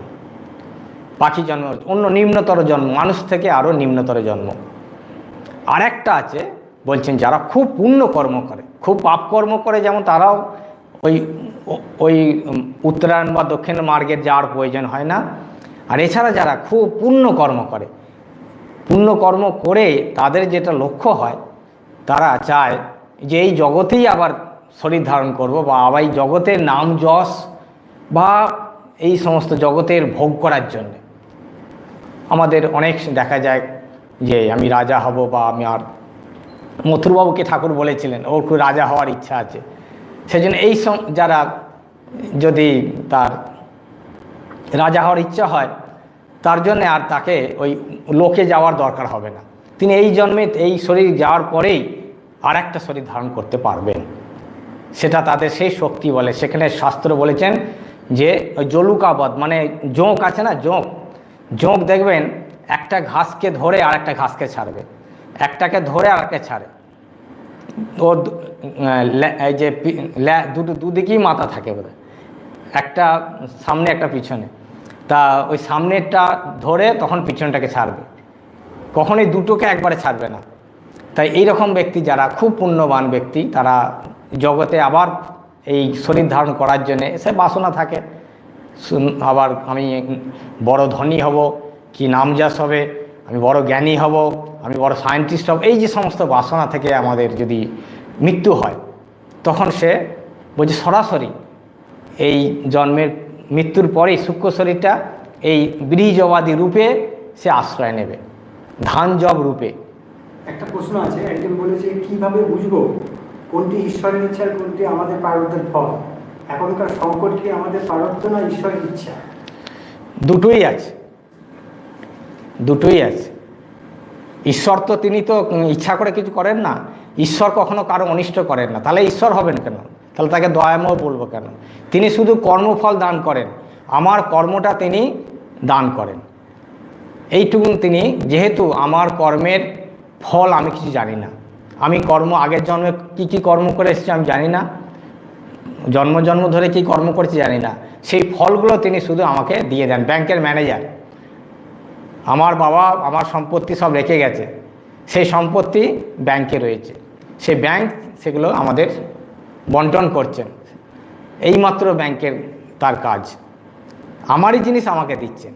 Speaker 1: পাখি জন্ম, অন্য নিম্নতর জন্ম, মানুষ থেকে আরও নিম্নতর জন্ম। আর একটা আছে, বলছেন যারা খুব পুণ্য কর্ম করে, খুব পাপ কর্ম করে, যেমন তারাও ওই উত্তরায়ণ বা দক্ষিণ মার্গের যাওয়ার প্রয়োজন হয় না। আর এছাড়া যারা খুব পুণ্য কর্ম করে, পুণ্য কর্ম করে তাদের যেটা লক্ষ্য হয়, তারা চায় যে এই জগতেই আবার শরীর ধারণ করব, বা আবার এই জগতের নাম যশ বা এই সমস্ত জগতের ভোগ করার জন্য। আমাদের অনেক দেখা যায় যে আমি রাজা হব, বা আমি আর মথুরবাবুকে ঠাকুর বলেছিলেন ওর খুব রাজা হওয়ার ইচ্ছা আছে। সেই জন্য এই যারা যদি তার রাজা হওয়ার ইচ্ছা হয়, তার জন্যে আর তাকে ওই লোকে যাওয়ার দরকার হবে না। তিনি এই জন্মে এই শরীর যাওয়ার পরেই আর একটা শরীর ধারণ করতে পারবেন। সেটা তাদের সেই শক্তি বলে। সেখানে শাস্ত্র বলেছেন যে ওই জলুকাবধ, মানে জোঁক আছে না, জোঁক দেখবেন একটা ঘাসকে ধরে আর একটা ঘাসকে ছাড়বে, একটাকে ধরে আর একটা ছাড়ে। ও এই যে দুদিকেই মাথা থাকে বোধহয়, একটা সামনে একটা পিছনে। তা ওই সামনেরটা ধরে তখন পিছনটাকে ছাড়বে, কখনোই দুটোকে একবারে ছাড়বে না। তাই এইরকম ব্যক্তি যারা খুব পুণ্যবান ব্যক্তি, তারা জগতে আবার এই শরীর ধারণ করার জন্যে সে বাসনা থাকে। আবার আমি বড় ধনী হব, কি নামযশ হবে, আমি বড় জ্ঞানী হব, আমি বড় সায়েন্টিস্ট হব, এই যে সমস্ত বাসনা থেকে আমাদের যদি মৃত্যু হয়, তখন সে বলছে সরাসরি এই জন্মের মৃত্যুর পরেই সূক্ষ্ম শরীরটা এই বীজবাদী রূপে সে আশ্রয় নেবে, ধান জব রূপে।
Speaker 2: একটা প্রশ্ন আছে, একজন বলেছে কিভাবে বুঝবো কোনটি ঈশ্বরের ইচ্ছা আর কোনটি আমাদের প্রারব্ধের ফল? এখনকার সংকট কি আমাদের প্রারব্ধ না ঈশ্বরের ইচ্ছা?
Speaker 1: দুটোই আছে, দুটোই আছে। ঈশ্বর তো তিনি তো ইচ্ছা করে কিছু করেন না, ঈশ্বর কখনো কারো অনিষ্ট করেন না, তাহলে ঈশ্বর হবেন কেন? তাহলে তাকে দয়াময় বলবো কেন? তিনি শুধু কর্মফল দান করেন, আমার কর্মটা তিনি দান করেন এইটুকু। তিনি যেহেতু আমার কর্মের ফল আমি কিছু জানি না, আমি কর্ম আগের জন্মে কি কি কর্ম করে এসেছি আমি জানি না, জন্ম জন্ম ধরে কি কর্ম করেছি জানি না, সেই ফলগুলো তিনি শুধু আমাকে দিয়ে দেন। ব্যাংকের ম্যানেজার, আমার বাবা আমার সম্পত্তি সব রেখে গেছে, সেই সম্পত্তি ব্যাংকে রয়েছে, সেই ব্যাংক সেগুলো আমাদের বন্টন করছেন, এইমাত্র ব্যাংকের তার কাজ। আমারই জিনিস আমাকে দিচ্ছেন,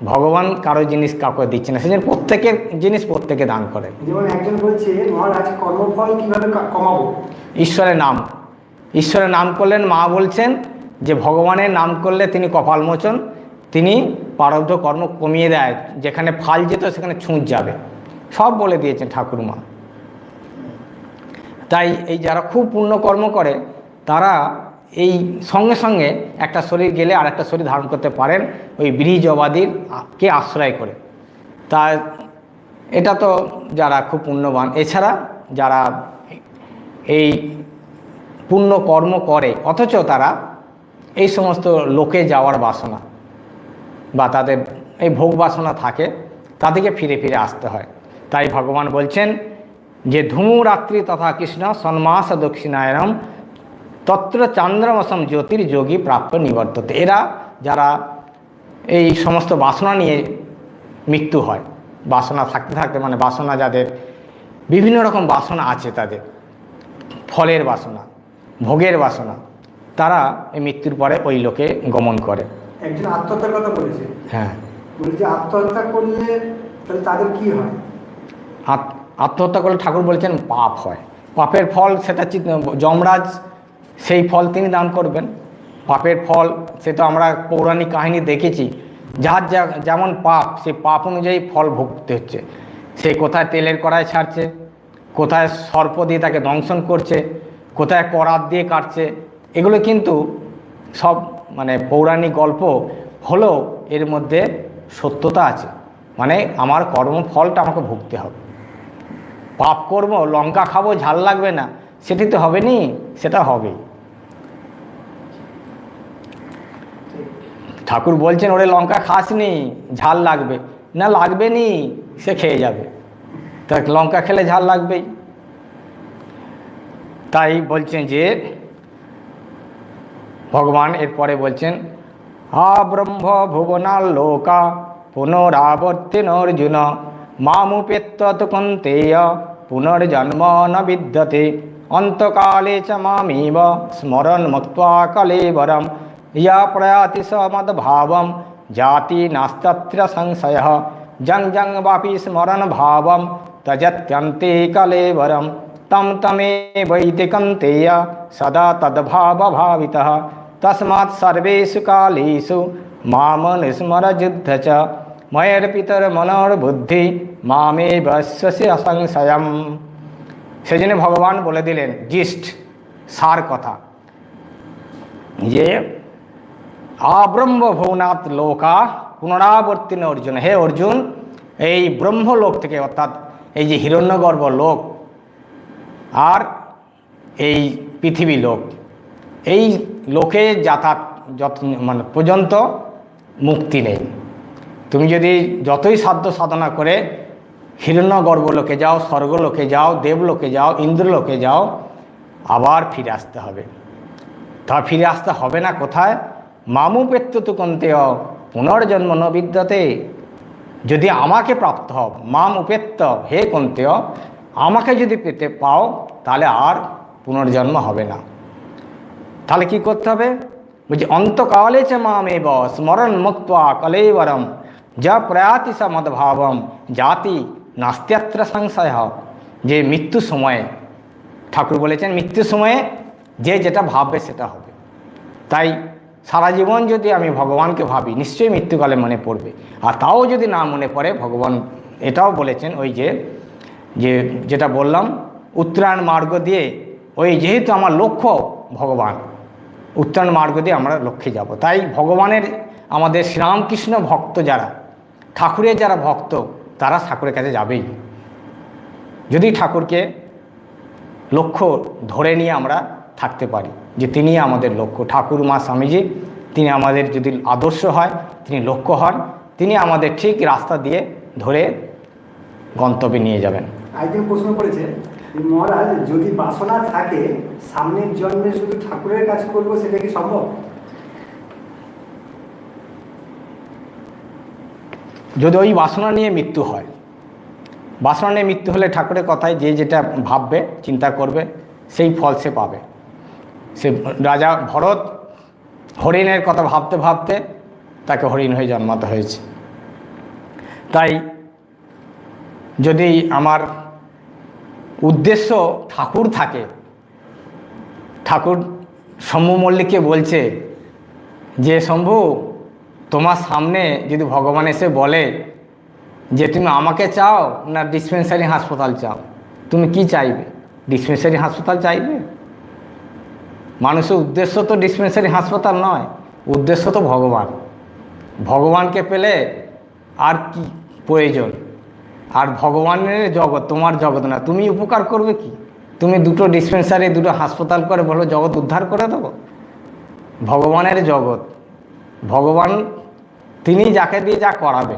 Speaker 1: ভগবান কারো জিনিস কাউকে দিচ্ছে না, সেজন্য প্রত্যেকের জিনিস প্রত্যেকে দান করেন।
Speaker 2: যেমন একজন বলছে মহারাজ কর্মফল কিভাবে কমাবো?
Speaker 1: ঈশ্বরের নাম, ঈশ্বরের নাম করলেন, মা বলছেন যে ভগবানের নাম করলে তিনি কপালমোচন, তিনি প্রারব্ধ কর্ম কমিয়ে দেয়, যেখানে ফাল যেত সেখানে ছুঁচ যাবে, সব বলে দিয়েছেন ঠাকুরমা। তাই এই যারা খুব পুণ্যকর্ম করে তারা এই সঙ্গে সঙ্গে একটা শরীর গেলে আর একটা শরীর ধারণ করতে পারেন, ওই ব্রীজবাদীর কে আশ্রয় করে। তা এটা তো যারা খুব পুণ্যবান। এছাড়া যারা এই পুণ্য কর্ম করে অথচ তারা এই সমস্ত লোকে যাওয়ার বাসনা বা তাদের এই ভোগ বাসনা থাকে, তাদেরকে ফিরে ফিরে আসতে হয়। তাই ভগবান বলছেন যে ধূমরাত্রি তথা কৃষ্ণ সন্মাস দক্ষিণায়নম তত্র চান্দ্রমসম জ্যোতির যোগী প্রাপ্ত নিবর্ততে। এরা যারা এই সমস্ত বাসনা নিয়ে মৃত্যু হয়, বাসনা থাকতে থাকতে, মানে বাসনা যাদের বিভিন্ন রকম বাসনা আছে, তাদের ফলের বাসনা, ভোগের বাসনা, তারা এই মৃত্যুর পরে ওই লোকে গমন করে।
Speaker 2: একজন আত্মহত্যার কথা বলেছে,
Speaker 1: হ্যাঁ,
Speaker 2: বলছে আত্মহত্যা করলে তাহলে তাদের কি হয়?
Speaker 1: আত্মহত্যা করলে ঠাকুর বলেছেন পাপ হয়, পাপের ফল সেটা যমরাজ সেই ফল তিনি দান করবেন। পাপের ফল সে তো আমরা পৌরাণিক কাহিনী দেখেছি, যার যেমন পাপ সেই পাপ অনুযায়ী ফল ভুগতে হচ্ছে। সে কোথায় তেলের কড়াই ছাড়ছে, কোথায় সর্প দিয়ে তাকে দংশন করছে, কোথায় করাত দিয়ে কাটছে, এগুলো কিন্তু সব মানে পৌরাণিক গল্প হলেও এর মধ্যে সত্যতা আছে। মানে আমার কর্মফলটা আমাকে ভুগতে হবে। পাপ কর্ম, লঙ্কা খাবো ঝাল লাগবে না, সেটি তো হবে নি, সেটা হবেই। ঠাকুর বলছেন ওরে লঙ্কা খাসনি, ঝাল লাগবে না, লাগবে নি, সে খেয়ে যাবে, তা লঙ্কা খেলে ঝাল লাগবেই। তাই বলছেন যে ভগবান এরপরে বলছেন ব্রহ্ম ভুবনাল লোকা পুনরাবর্তিন অর্জুন মামুপেত্তৎ কন্তেয় পুনর্জন্ম ন বিদ্যতে অন্তকালে চ মামেব স্মরণ মুক্ত্বা কলেবরম ইয়া প্রয়াতি স মদ্ভাবম জাতি নাস্তত্র সংশয়ঃ জং জং বাপি স্মরণ ভাবম তজত্যন্তে কলেবরম তম তমেবৈতি কন্তেয় সদা তদ্ভাব ভাবিতঃ তস্মাৎ সর্বেষু কালেষু মাম স্মর যুদ্ধ চ ময়র্পিতর মনোর্বুদ্ধি মামেব স্বস্য সংশয়ম। সেজন্য ভগবান বলে দিলেন জিষ্ট সার কথা যে আব্রহ্ম ভুবনাৎ লোকা পুনরাবর্তিন অর্জুন। হে অর্জুন, এই ব্রহ্মলোক থেকে, অর্থাৎ এই যে হিরণ্যগর্ভ লোক আর এই পৃথিবী লোক, এই লোকে যাতায়াত মানে পর্যন্ত মুক্তি নেই। তুমি যদি যতই সাধ্য সাধনা করে হিরণ্যগর্ভ লোকে যাও, স্বর্গলোকে যাও, দেবলোকে যাও, ইন্দ্রলোকে যাও, আবার ফিরে আসতে হবে। তা ফিরে আসতে হবে না কোথায়? মামুপেত্য কন্তেয় পুনর্জন্ম ন বিদ্যতে। যদি আমাকে প্রাপ্ত হও, মাম উপেত্য, হে কন্তেয়, আমাকে যদি পেতে পাও তাহলে আর পুনর্জন্ম হবে না। তাহলে কি করতে হবে? বলছি অন্তকালে চ মামেব স্মরণ মুক্ত্বা কলেবরম যা প্রয়াতি স মদ্ভাবম জাতি নাস্ত্যত্র সংশয়। যে মৃত্যু সময়ে, ঠাকুর বলেছেন মৃত্যু সময়ে যে যেটা ভাববে সেটা হবে। তাই সারা জীবন যদি আমি ভগবানকে ভাবি, নিশ্চয়ই মৃত্যুকালে মনে পড়বে। আর তাও যদি না মনে পড়ে, ভগবান এটাও বলেছেন ওই যে যেটা বললাম উত্তরায়ণ মার্গ দিয়ে, ওই যেহেতু আমার লক্ষ্য ভগবান, উত্তরায়ণ মার্গ দিয়ে আমরা লক্ষ্যে যাব। তাই ভগবানের আমাদের শ্রীরামকৃষ্ণ ভক্ত যারা, ঠাকুরের যারা ভক্ত, তারা ঠাকুরের কাছে যাবেই। যদি ঠাকুরকে লক্ষ্য ধরে নিয়ে আমরা থাকতে পারি যে তিনি আমাদের লক্ষ্য, ঠাকুর মা স্বামীজি তিনি আমাদের যদি আদর্শ হয়, তিনি লক্ষ্য হন, তিনি আমাদের ঠিক রাস্তা দিয়ে ধরে গন্তব্যে নিয়ে যাবেন।
Speaker 2: একদিন প্রশ্ন করেছে মহারাজ, যদি বাসনা থাকে সামনের জন্মে শুধু ঠাকুরের কাজ করবো, সেটা কি সম্ভব?
Speaker 1: যদি ওই বাসনা নিয়ে মৃত্যু হয়, বাসনা নিয়ে মৃত্যু হলে ঠাকুরের কথায় যে যেটা ভাববে, চিন্তা করবে, সেই ফল সে পাবে। সে রাজা ভরত হরিণের কথা ভাবতে ভাবতে তাকে হরিণ হয়ে জন্মাতে হয়েছে। তাই যদি আমার উদ্দেশ্য ঠাকুর থাকে, ঠাকুর শম্ভু মল্লিককে বলছে যে শম্ভু, তোমার সামনে যদি ভগবান এসে বলে যে তুমি আমাকে চাও না ডিসপেন্সারি হাসপাতাল চাও, তুমি কি চাইবে? ডিসপেন্সারি হাসপাতাল চাইবে? মানুষের উদ্দেশ্য তো ডিসপেন্সারি হাসপাতাল নয়, উদ্দেশ্য তো ভগবান। ভগবানকে পেলে আর কি প্রয়োজন? আর ভগবানের জগৎ তোমার জগৎ না, তুমি উপকার করবে কি? তুমি দুটো ডিসপেন্সারি, দুটো হাসপাতাল করে বলো জগৎ উদ্ধার করে দেবো? ভগবানের জগৎ, ভগবান তিনি যাকে দিয়ে যা করাবে,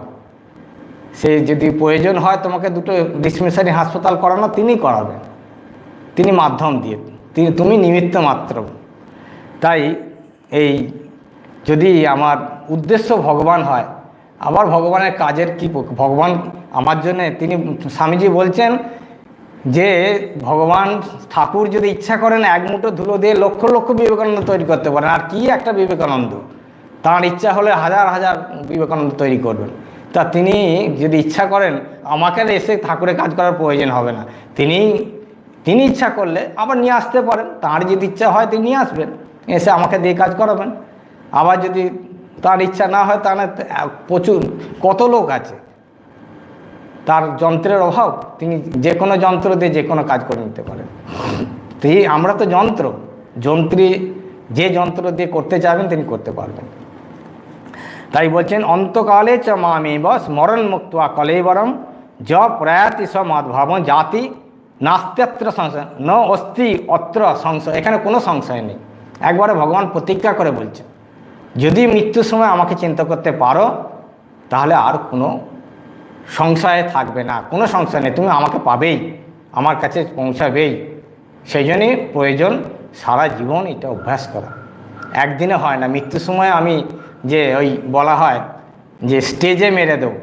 Speaker 1: সে যদি প্রয়োজন হয় তোমাকে দুটো ডিসপেন্সারি হাসপাতাল করানো, তিনি করাবেন, তিনি মাধ্যম দিয়ে, তুমি নিমিত্ত মাত্র। তাই এই যদি আমার উদ্দেশ্য ভগবান হয়, আবার ভগবানের কাজের কি, ভগবান আমার জন্যে, তিনি স্বামীজি বলছেন যে ভগবান ঠাকুর যদি ইচ্ছা করেন এক মুঠো ধুলো দিয়ে লক্ষ লক্ষ বিবেকানন্দ তৈরি করতে পারেন। আর কি একটা বিবেকানন্দ, তাঁর ইচ্ছা হলে হাজার হাজার বিবেকানন্দ তৈরি করবেন। তা তিনি যদি ইচ্ছা করেন, আমাকে এসে ঠাকুরের কাজ করার প্রয়োজন হবে না, তিনি ইচ্ছা করলে আবার নিয়ে আসতে পারেন। তাঁর যদি ইচ্ছা হয় তিনি নিয়ে আসবেন, এসে আমাকে দিয়ে কাজ করাবেন। আবার যদি তার ইচ্ছা না হয়, তাহলে প্রচুর কত লোক আছে, তার যন্ত্রের অভাব, তিনি যে কোনো যন্ত্র দিয়ে যে কোনো কাজ করে নিতে পারেন। আমরা তো যন্ত্রী, যে যন্ত্র দিয়ে করতে চাইবেন তিনি করতে পারবেন। তাই বলছেন অন্তকালে চ মামেব স্মরণ মুক্তা কলেবরম য প্রয়াতি স মদ্ভাব জাতি নাস্ত্যত্র সংশয় ন অস্তি অত্র সংশয়। এখানে কোনো সংশয় নেই, একবারে ভগবান প্রতিজ্ঞা করে বলছেন যদি মৃত্যুর সময় আমাকে চিন্তা করতে পারো, তাহলে আর কোনো সংশয়ে থাকবে না, কোনো সংশয় নেই, তুমি আমাকে পাবেই, আমার কাছে পৌঁছাবেই। সেই জন্যই প্রয়োজন সারা জীবন এটা অভ্যাস করা, একদিনে হয় না। মৃত্যুর সময় আমি যে ওই বলা হয় যে স্টেজে মেরে দেব,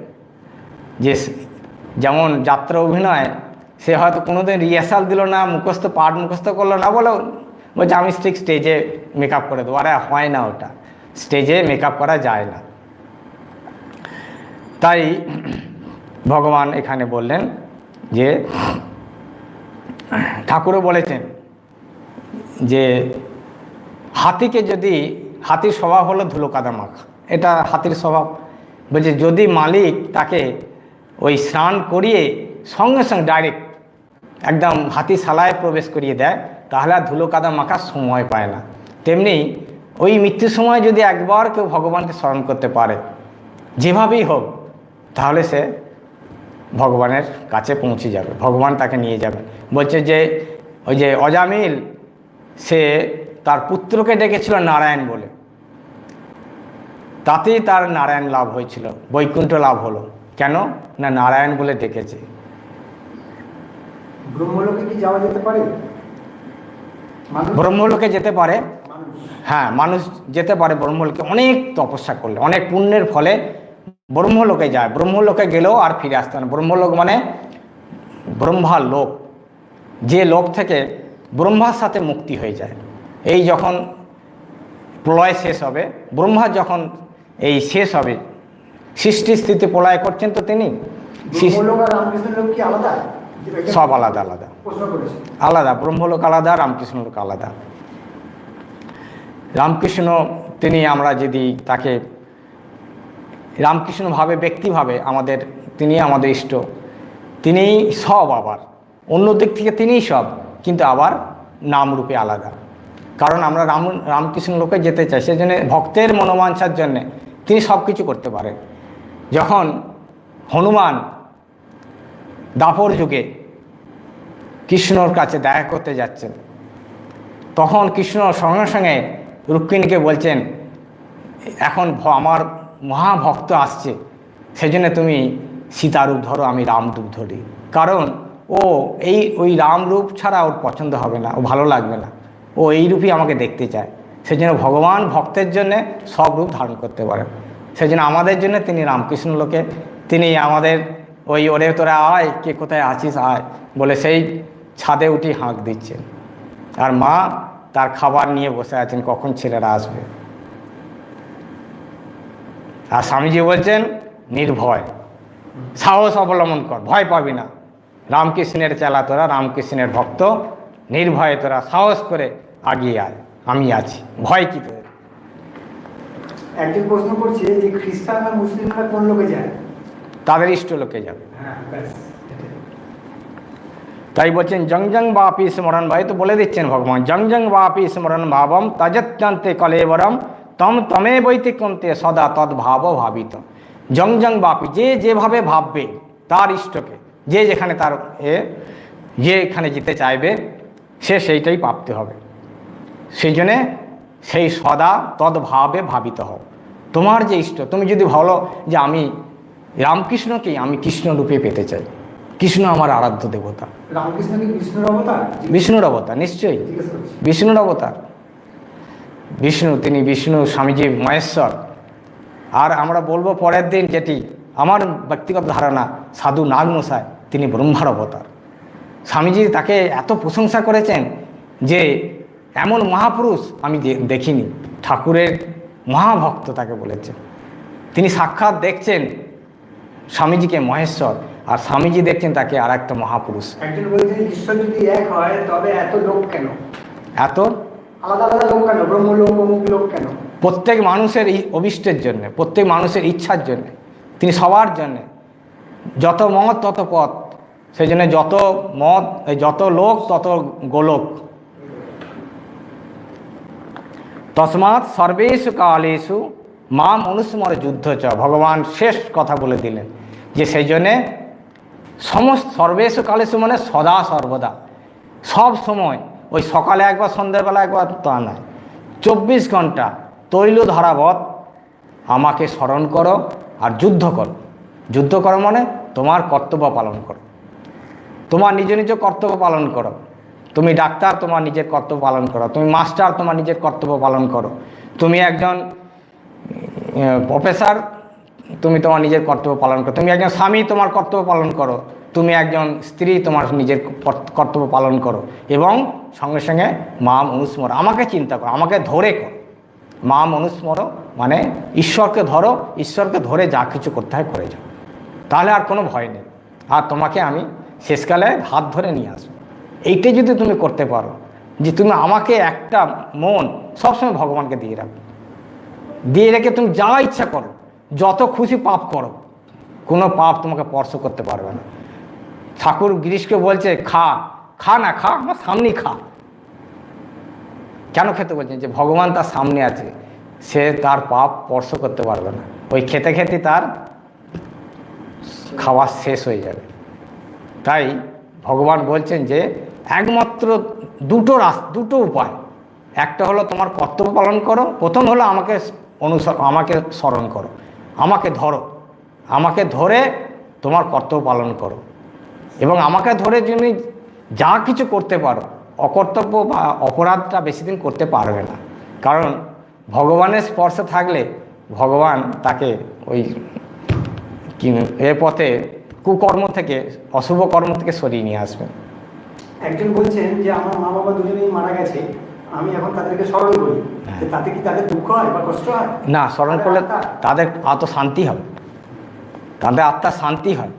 Speaker 1: যে যেমন যাত্রা অভিনয়, সে হয়তো কোনোদিন রিহার্সাল দিল না, পাঠ মুখস্থ করলো না, বলছে আমি ঠিক স্টেজে মেকআপ করে দেবো। আরে হয় না, ওটা স্টেজে মেকআপ করা যায় না। তাই ভগবান এখানে বললেন যে ঠাকুরও বলেছেন যে হাতির স্বভাব হলো ধুলো কাদা মাখা, এটা হাতির স্বভাব। বলছে যদি মালিক তাকে ওই স্নান করিয়ে সঙ্গে সঙ্গে ডাইরেক্ট একদম হাতিশালায় প্রবেশ করিয়ে দেয়, তাহলে আর ধুলো কাদা মাখার সময় পায় না। তেমনি ওই মৃত্যুর সময় যদি একবার কেউ ভগবানকে স্মরণ করতে পারে, যেভাবেই হোক, তাহলে সে ভগবানের কাছে পৌঁছে যাবে, ভগবান তাকে নিয়ে যাবে। বলছে যে ওই যে অজামিল, সে তার পুত্রকে ডেকেছিল নারায়ণ বলে, তাতেই তার নারায়ণ লাভ হয়েছিল, বৈকুণ্ঠ লাভ হলো। কেন না নারায়ণ বলে ডেকেছে।
Speaker 2: ব্রহ্মলোকে কি যাওয়া যেতে পারে?
Speaker 1: ব্রহ্মলোকে যেতে পারে, হ্যাঁ, মানুষ যেতে পারে ব্রহ্মলোকে, অনেক তপস্যা করলে, অনেক পুণ্যের ফলে ব্রহ্মলোকে যায়। ব্রহ্মলোকে গেলেও আর ফিরে আসতে না। ব্রহ্মলোক মানে ব্রহ্মার লোক, যে লোক থেকে ব্রহ্মার সাথে মুক্তি হয়ে যায়। এই যখন প্রলয় শেষ হবে, ব্রহ্মা যখন এই শেষ হবে, সৃষ্টি স্থিতি প্রলয় করছেন, তো তিনি সব আলাদা আলাদা আলাদা, ব্রহ্মলোক আলাদা, রামকৃষ্ণ লোক আলাদা। রামকৃষ্ণ তিনি, আমরা যদি তাকে রামকৃষ্ণভাবে ব্যক্তিভাবে তিনি আমাদের ইষ্ট, তিনিই সব, আবার অন্য দিক থেকে তিনিই সব, কিন্তু আবার নামরূপে আলাদা। কারণ আমরা রামকৃষ্ণ লোকে যেতে চাই, সেজন্য ভক্তের মনোবাঞ্ছার জন্যে তিনি সব কিছু করতে পারেন। যখন হনুমান দাপর যুগে কৃষ্ণর কাছে দেখা করতে যাচ্ছেন, তখন কৃষ্ণ সঙ্গে সঙ্গে রুক্মিণীকে বলছেন, এখন আমার মহাভক্ত আসছে, সেজন্য তুমি সীতারূপ ধরো, আমি রামরূপ ধরি। কারণ ওই রামরূপ ছাড়া ওর পছন্দ হবে না, ও ভালো লাগবে না, ও এই রূপই আমাকে দেখতে চায়। সেজন্য ভগবান ভক্তের জন্যে সব রূপ ধারণ করতে পারেন। সেজন্য আমাদের জন্য তিনি রামকৃষ্ণ লোকে, তিনি আমাদের ওরে তোরা আয়, কে কোথায় আছিস আয় বলে সেই ছাদে উঠি হাঁক দিচ্ছেন, আর মা তার খাবার নিয়ে বসে আছেন কখন ছেলেরা আসবে। আর স্বামীজি বলছেন নির্ভয়, সাহস অবলম্বন কর, ভয় পাবি না, রামকৃষ্ণের চেলা তোরা, রামকৃষ্ণের ভক্ত, নির্ভয়ে তোরা সাহস করে আগিয়ে আয়, আমি আছি, ভয় কি তোদের।
Speaker 2: একজন প্রশ্ন করছে যে খ্রিস্টান আর মুসলিমরা কোন লোকে যায়?
Speaker 1: তাদের ইষ্ট লোকে যাবে।
Speaker 2: হ্যাঁ, ব্যাস।
Speaker 1: তাই বলছেন জং জং বাপি স্মরণ ভাই, তো বলে দিচ্ছেন ভগবান, জং জং বাপি স্মরণ ভাবম তজত্যন্তে কলেবরম তম তমে বৈতিকন্তে সদা তদ ভাব ভাবিত। জং জং বাপি, যে যেভাবে ভাববে তার ইষ্টকে, যে যেখানে তার যে এখানে যেতে চাইবে সে সেইটাই প্রাপ্তি হবে। সেই জন্যে সেই সদা তদ্ভাবে ভাবিত হও। তোমার যে ইষ্ট, তুমি যদি ভালো যে আমি রামকৃষ্ণকেই আমি কৃষ্ণ রূপে পেতে চাই, কৃষ্ণ আমার আরাধ্য দেবতা।
Speaker 2: রামকৃষ্ণ কি বিষ্ণুর অবতার?
Speaker 1: বিষ্ণুর অবতার, নিশ্চয়ই বিষ্ণুর অবতার। বিষ্ণু, তিনি বিষ্ণু, স্বামীজি মহেশ্বর। আর আমরা বলবো পরের দিন, যেটি আমার ব্যক্তিগত ধারণা, সাধু নাগমশাই তিনি ব্রহ্মার অবতার। স্বামীজি তাকে এত প্রশংসা করেছেন যে এমন মহাপুরুষ আমি দেখিনি, ঠাকুরের মহাভক্ত তাকে বলেছেন। তিনি সাক্ষাৎ দেখছেন স্বামীজিকে মহেশ্বর, আর স্বামীজি দেখছেন তাকে আর একটা মহাপুরুষ।
Speaker 2: একজন বলছেন ঈশ্বর যদি এক হয় তবে এত লোক কেন,
Speaker 1: এত
Speaker 2: আলাদা আলাদা লোক কেন, ব্রহ্মলোক অমুক লোক কেন?
Speaker 1: প্রত্যেক মানুষের অভিষ্টের জন্য, প্রত্যেক মানুষের ইচ্ছার জন্য, তিনি সবার জন্যে। যত মত তত পথ, সেই জন্য যত মত, যত লোক তত গোলক। তসমাৎ সর্বেষু কালেষু মাম অনুস্মর যুদ্ধ চ, ভগবান শেষ কথা বলে দিলেন যে সেই জন্যে সমস্ত সর্বেষু কালেষু মানে সদা সর্বদা, সব সময়, ওই সকালে একবার সন্ধ্যাবেলা একবার তা নয়, 24 ঘন্টা তৈল ধারাবৎ আমাকে স্মরণ করো আর যুদ্ধ করো। যুদ্ধ করো মানে তোমার কর্তব্য পালন করো, তোমার নিজ নিজ কর্তব্য পালন করো। তুমি ডাক্তার, তোমার নিজের কর্তব্য পালন করো। তুমি মাস্টার, তোমার নিজের কর্তব্য পালন করো। তুমি একজন প্রফেসর, তুমি তোমার নিজের কর্তব্য পালন করো। তুমি একজন স্বামী, তোমার কর্তব্য পালন করো। তুমি একজন স্ত্রী, তোমার নিজের কর্তব্য পালন করো। এবং সঙ্গে সঙ্গে মাম অনুস্মর, আমাকে চিন্তা করো, আমাকে ধরে করো। মাম অনুস্মর মানে ঈশ্বরকে ধরো, ঈশ্বরকে ধরে যা কিছু করতে হয় করে যাও, তাহলে আর কোনো ভয় নেই। আর তোমাকে আমি শেষকালে হাত ধরে নিয়ে আসবো। এইটাই যদি তুমি করতে পারো, যে তুমি আমাকে একটা মন সবসময় ভগবানকে দিয়ে রাখো, দিয়ে রেখে তুমি যা ইচ্ছা করো, যত খুশি পাপ করো, কোনো পাপ তোমাকে স্পর্শ করতে পারবে না। ঠাকুর গিরিশকে বলছে খা, খা না খা, আমার সামনেই খা। কেন খেতে বলছেন? যে ভগবান তার সামনে আছে, সে তার পাপ স্পর্শ করতে পারবে না। ওই খেতে খেতে তার খাওয়া শেষ হয়ে যাবে। তাই ভগবান বলছেন যে একমাত্র দুটো উপায়, একটা হলো তোমার কর্তব্য পালন করো, প্রথম হলো আমাকে আমাকে স্মরণ করো, আমাকে ধরো, আমাকে ধরে তোমার কর্তব্য পালন করো। এবং আমাকে ধরে তুমি যা কিছু করতে পারো, অকর্তব্য বা অপরাধটা বেশি দিন করতে পারবে না। কারণ ভগবানের স্পর্শে থাকলে ভগবান তাকে ওই এ পথে কুকর্ম থেকে, অশুভ কর্ম থেকে সরিয়ে নিয়ে আসবেন।
Speaker 2: একজন বলছেন যে আমার মা বাবা দুজনেই মারা গেছে, আমি এখন তাদেরকে স্মরণ করি, তাতে কি তাদের দুঃখ হয় বা কষ্ট হয়?
Speaker 1: না, স্মরণ করলে তাদের আত্মশান্তি হবে, তাদের আত্মার শান্তি হয়।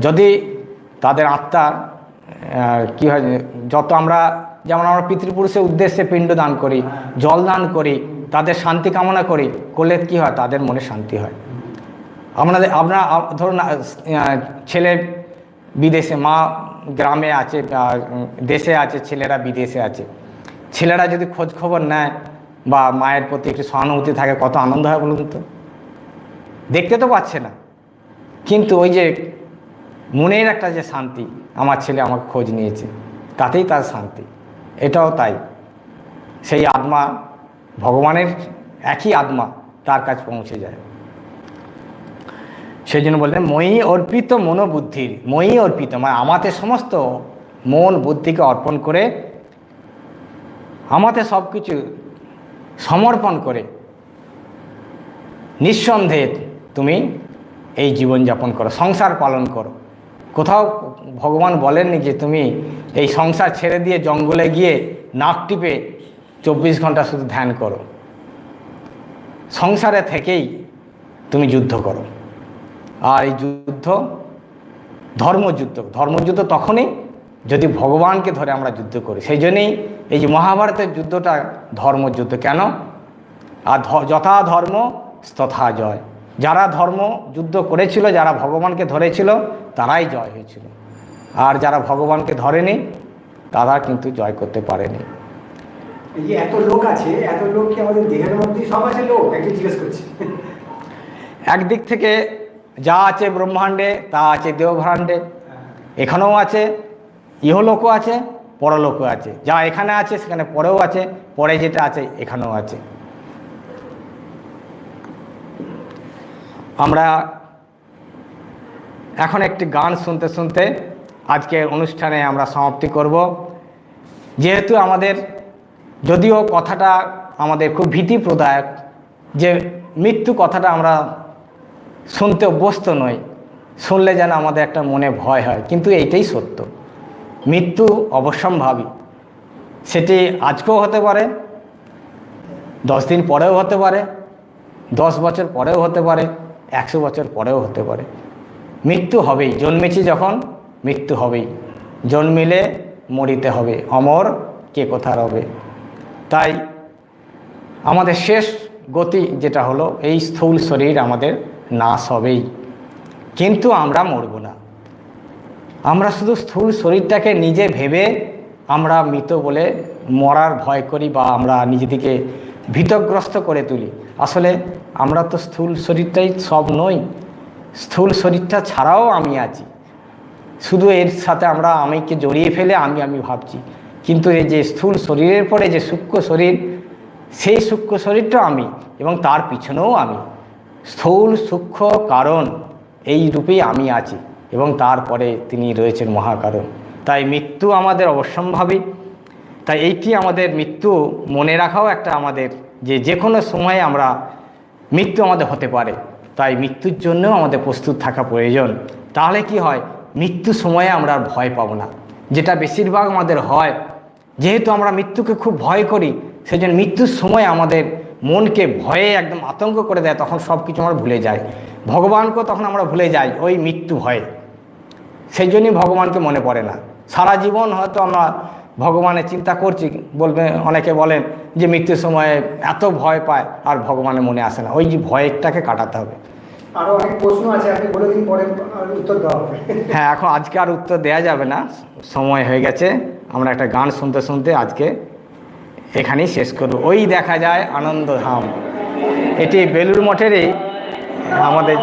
Speaker 1: যদি তাদের আত্মার কি হয়, যত আমরা যেমন আমরা পিতৃপুরুষের উদ্দেশ্যে পিণ্ড দান করি, জল দান করি, তাদের শান্তি কামনা করি, করলে কি হয়, তাদের মনে শান্তি হয়। আপনার ধরুন ছেলে বিদেশে, মা গ্রামে আছে, দেশে আছে, ছেলেরা বিদেশে আছে। ছেলেরা যদি খোঁজ খবর নেয় বা মায়ের প্রতি একটু সহানুভূতি থাকে, কত আনন্দ হয় বলুন তো। দেখতে তো পাচ্ছে না, কিন্তু ওই যে মনের একটা যে শান্তি, আমার ছেলে আমাকে খোঁজ নিয়েছে, তাতেই তার শান্তি। এটাও তাই, সেই আত্মা ভগবানের একই আত্মা তার কাছে পৌঁছে যায়। সেই জন্য বললেন মই অর্পিত মনোবুদ্ধির, মই অর্পিত মানে আমাদের সমস্ত মন বুদ্ধিকে অর্পণ করে, আমাদের সব কিছু সমর্পণ করে নিঃসন্দেহে তুমি এই জীবনযাপন করো, সংসার পালন করো। কোথাও ভগবান বলেননি যে তুমি এই সংসার ছেড়ে দিয়ে জঙ্গলে গিয়ে নাক টিপে 24 ঘন্টা শুধু ধ্যান করো। সংসারে থেকেই তুমি যুদ্ধ করো। আর এই যুদ্ধ ধর্মযুদ্ধ তখনই যদি ভগবানকে ধরে আমরা যুদ্ধ করি। সেই জন্যেই এই যে মহাভারতের যুদ্ধটা ধর্মযুদ্ধ। কেন? আর যথা ধর্ম তথা জয়। যারা ধর্ম যুদ্ধ করেছিল, যারা ভগবানকে ধরেছিল, তারাই জয় হয়েছিল। আর যারা ভগবানকে ধরেনি, তারা কিন্তু জয় করতে পারেনি।
Speaker 2: এই যে এত লোক আছে, এত লোক কি আমাদের দেহের মধ্যে সব আছে লোক? একটু জিজ্ঞেস করছি।
Speaker 1: একদিক থেকে যা আছে ব্রহ্মাণ্ডে, তা আছে দেবভাণ্ডে। এখানেও আছে, ইহলোকও আছে, পরলোকও আছে। যা এখানে আছে সেখানে পরেও আছে, পরে যেটা আছে এখানেও আছে। আমরা এখন একটি গান শুনতে শুনতে আজকের অনুষ্ঠানে আমরা সমাপ্তি করব। যেহেতু আমাদের, যদিও কথাটা আমাদের খুব ভীতিপ্রদায়ক, যে মৃত্যু কথাটা আমরা শুনতে অভ্যস্ত নই, শুনলে যেন আমাদের একটা মনে ভয় হয়, কিন্তু এইটাই সত্য। মৃত্যু অবশ্যম্ভাবী। সেটি আজকেও হতে পারে, 10 দিন পরেও হতে পারে, 10 বছর পরেও হতে পারে, 100 বছর পরেও হতে পারে। মৃত্যু হবেই। জন্মেছি যখন, মৃত্যু হবেই। জন্মিলে মরিতে হবে, অমর কে কোথা রবে। তাই আমাদের শেষ গতি যেটা হলো, এই স্থূল শরীর আমাদের নাশ হবেই, কিন্তু আমরা মরব না। আমরা শুধু স্থূল শরীরটাকে নিজে ভেবে আমরা মৃত বলে মরার ভয় করি, বা আমরা নিজেদেরকে ভীতগ্রস্ত করে তুলি। আসলে আমরা তো স্থূল শরীরটাই সব নই। স্থূল শরীরটা ছাড়াও আমি আছি। শুধু এর সাথে আমরা আমিকে জড়িয়ে ফেলে আমি ভাবছি, কিন্তু এই যে স্থূল শরীরের পরে যে সূক্ষ্ম শরীর, সেই সূক্ষ্ম শরীরটা আমি, এবং তার পিছনেও আমি। স্থূল সূক্ষ্ম কারণ এই রূপেই আমি আছি, এবং তারপরে তিনি রয়েছেন মহাকারণ। তাই মৃত্যু আমাদের অবশ্যম্ভাবী। তাই এইটি আমাদের মৃত্যু মনে রাখাও একটা আমাদের, যে কোনো সময়ে আমরা মৃত্যু আমাদের হতে পারে। তাই মৃত্যুর জন্যও আমাদের প্রস্তুত থাকা প্রয়োজন। তাহলে কি হয়, মৃত্যু সময়ে আমরা আর ভয় পাবো না, যেটা বেশিরভাগ আমাদের হয়। যেহেতু আমরা মৃত্যুকে খুব ভয় করি, সেই জন্য মৃত্যুর সময় আমাদের মনকে ভয়ে একদম আতঙ্ক করে দেয়। তখন সব কিছু আমরা ভুলে যাই, ভগবানকেও তখন আমরা ভুলে যাই ওই মৃত্যু ভয়ে। সেই জন্যই ভগবানকে মনে পড়ে না। সারা জীবন হয়তো আমরা ভগবানের চিন্তা করছি, অনেকে বলেন যে মৃত্যুর সময়ে এত ভয় পায় আর ভগবানের মনে আসে না। ওই যে ভয়টাকে কাটাতে হবে।
Speaker 2: আরও অনেক প্রশ্ন আছে, আপনি বলে দিন, পরে উত্তর দেওয়া হবে।
Speaker 1: হ্যাঁ, এখন আজকে আর উত্তর দেওয়া যাবে না, সময় হয়ে গেছে। আমরা একটা গান শুনতে শুনতে আজকে এখানেই শেষ করব। ওই দেখা যায় আনন্দধাম। এটি বেলুড় মঠেরই আমাদের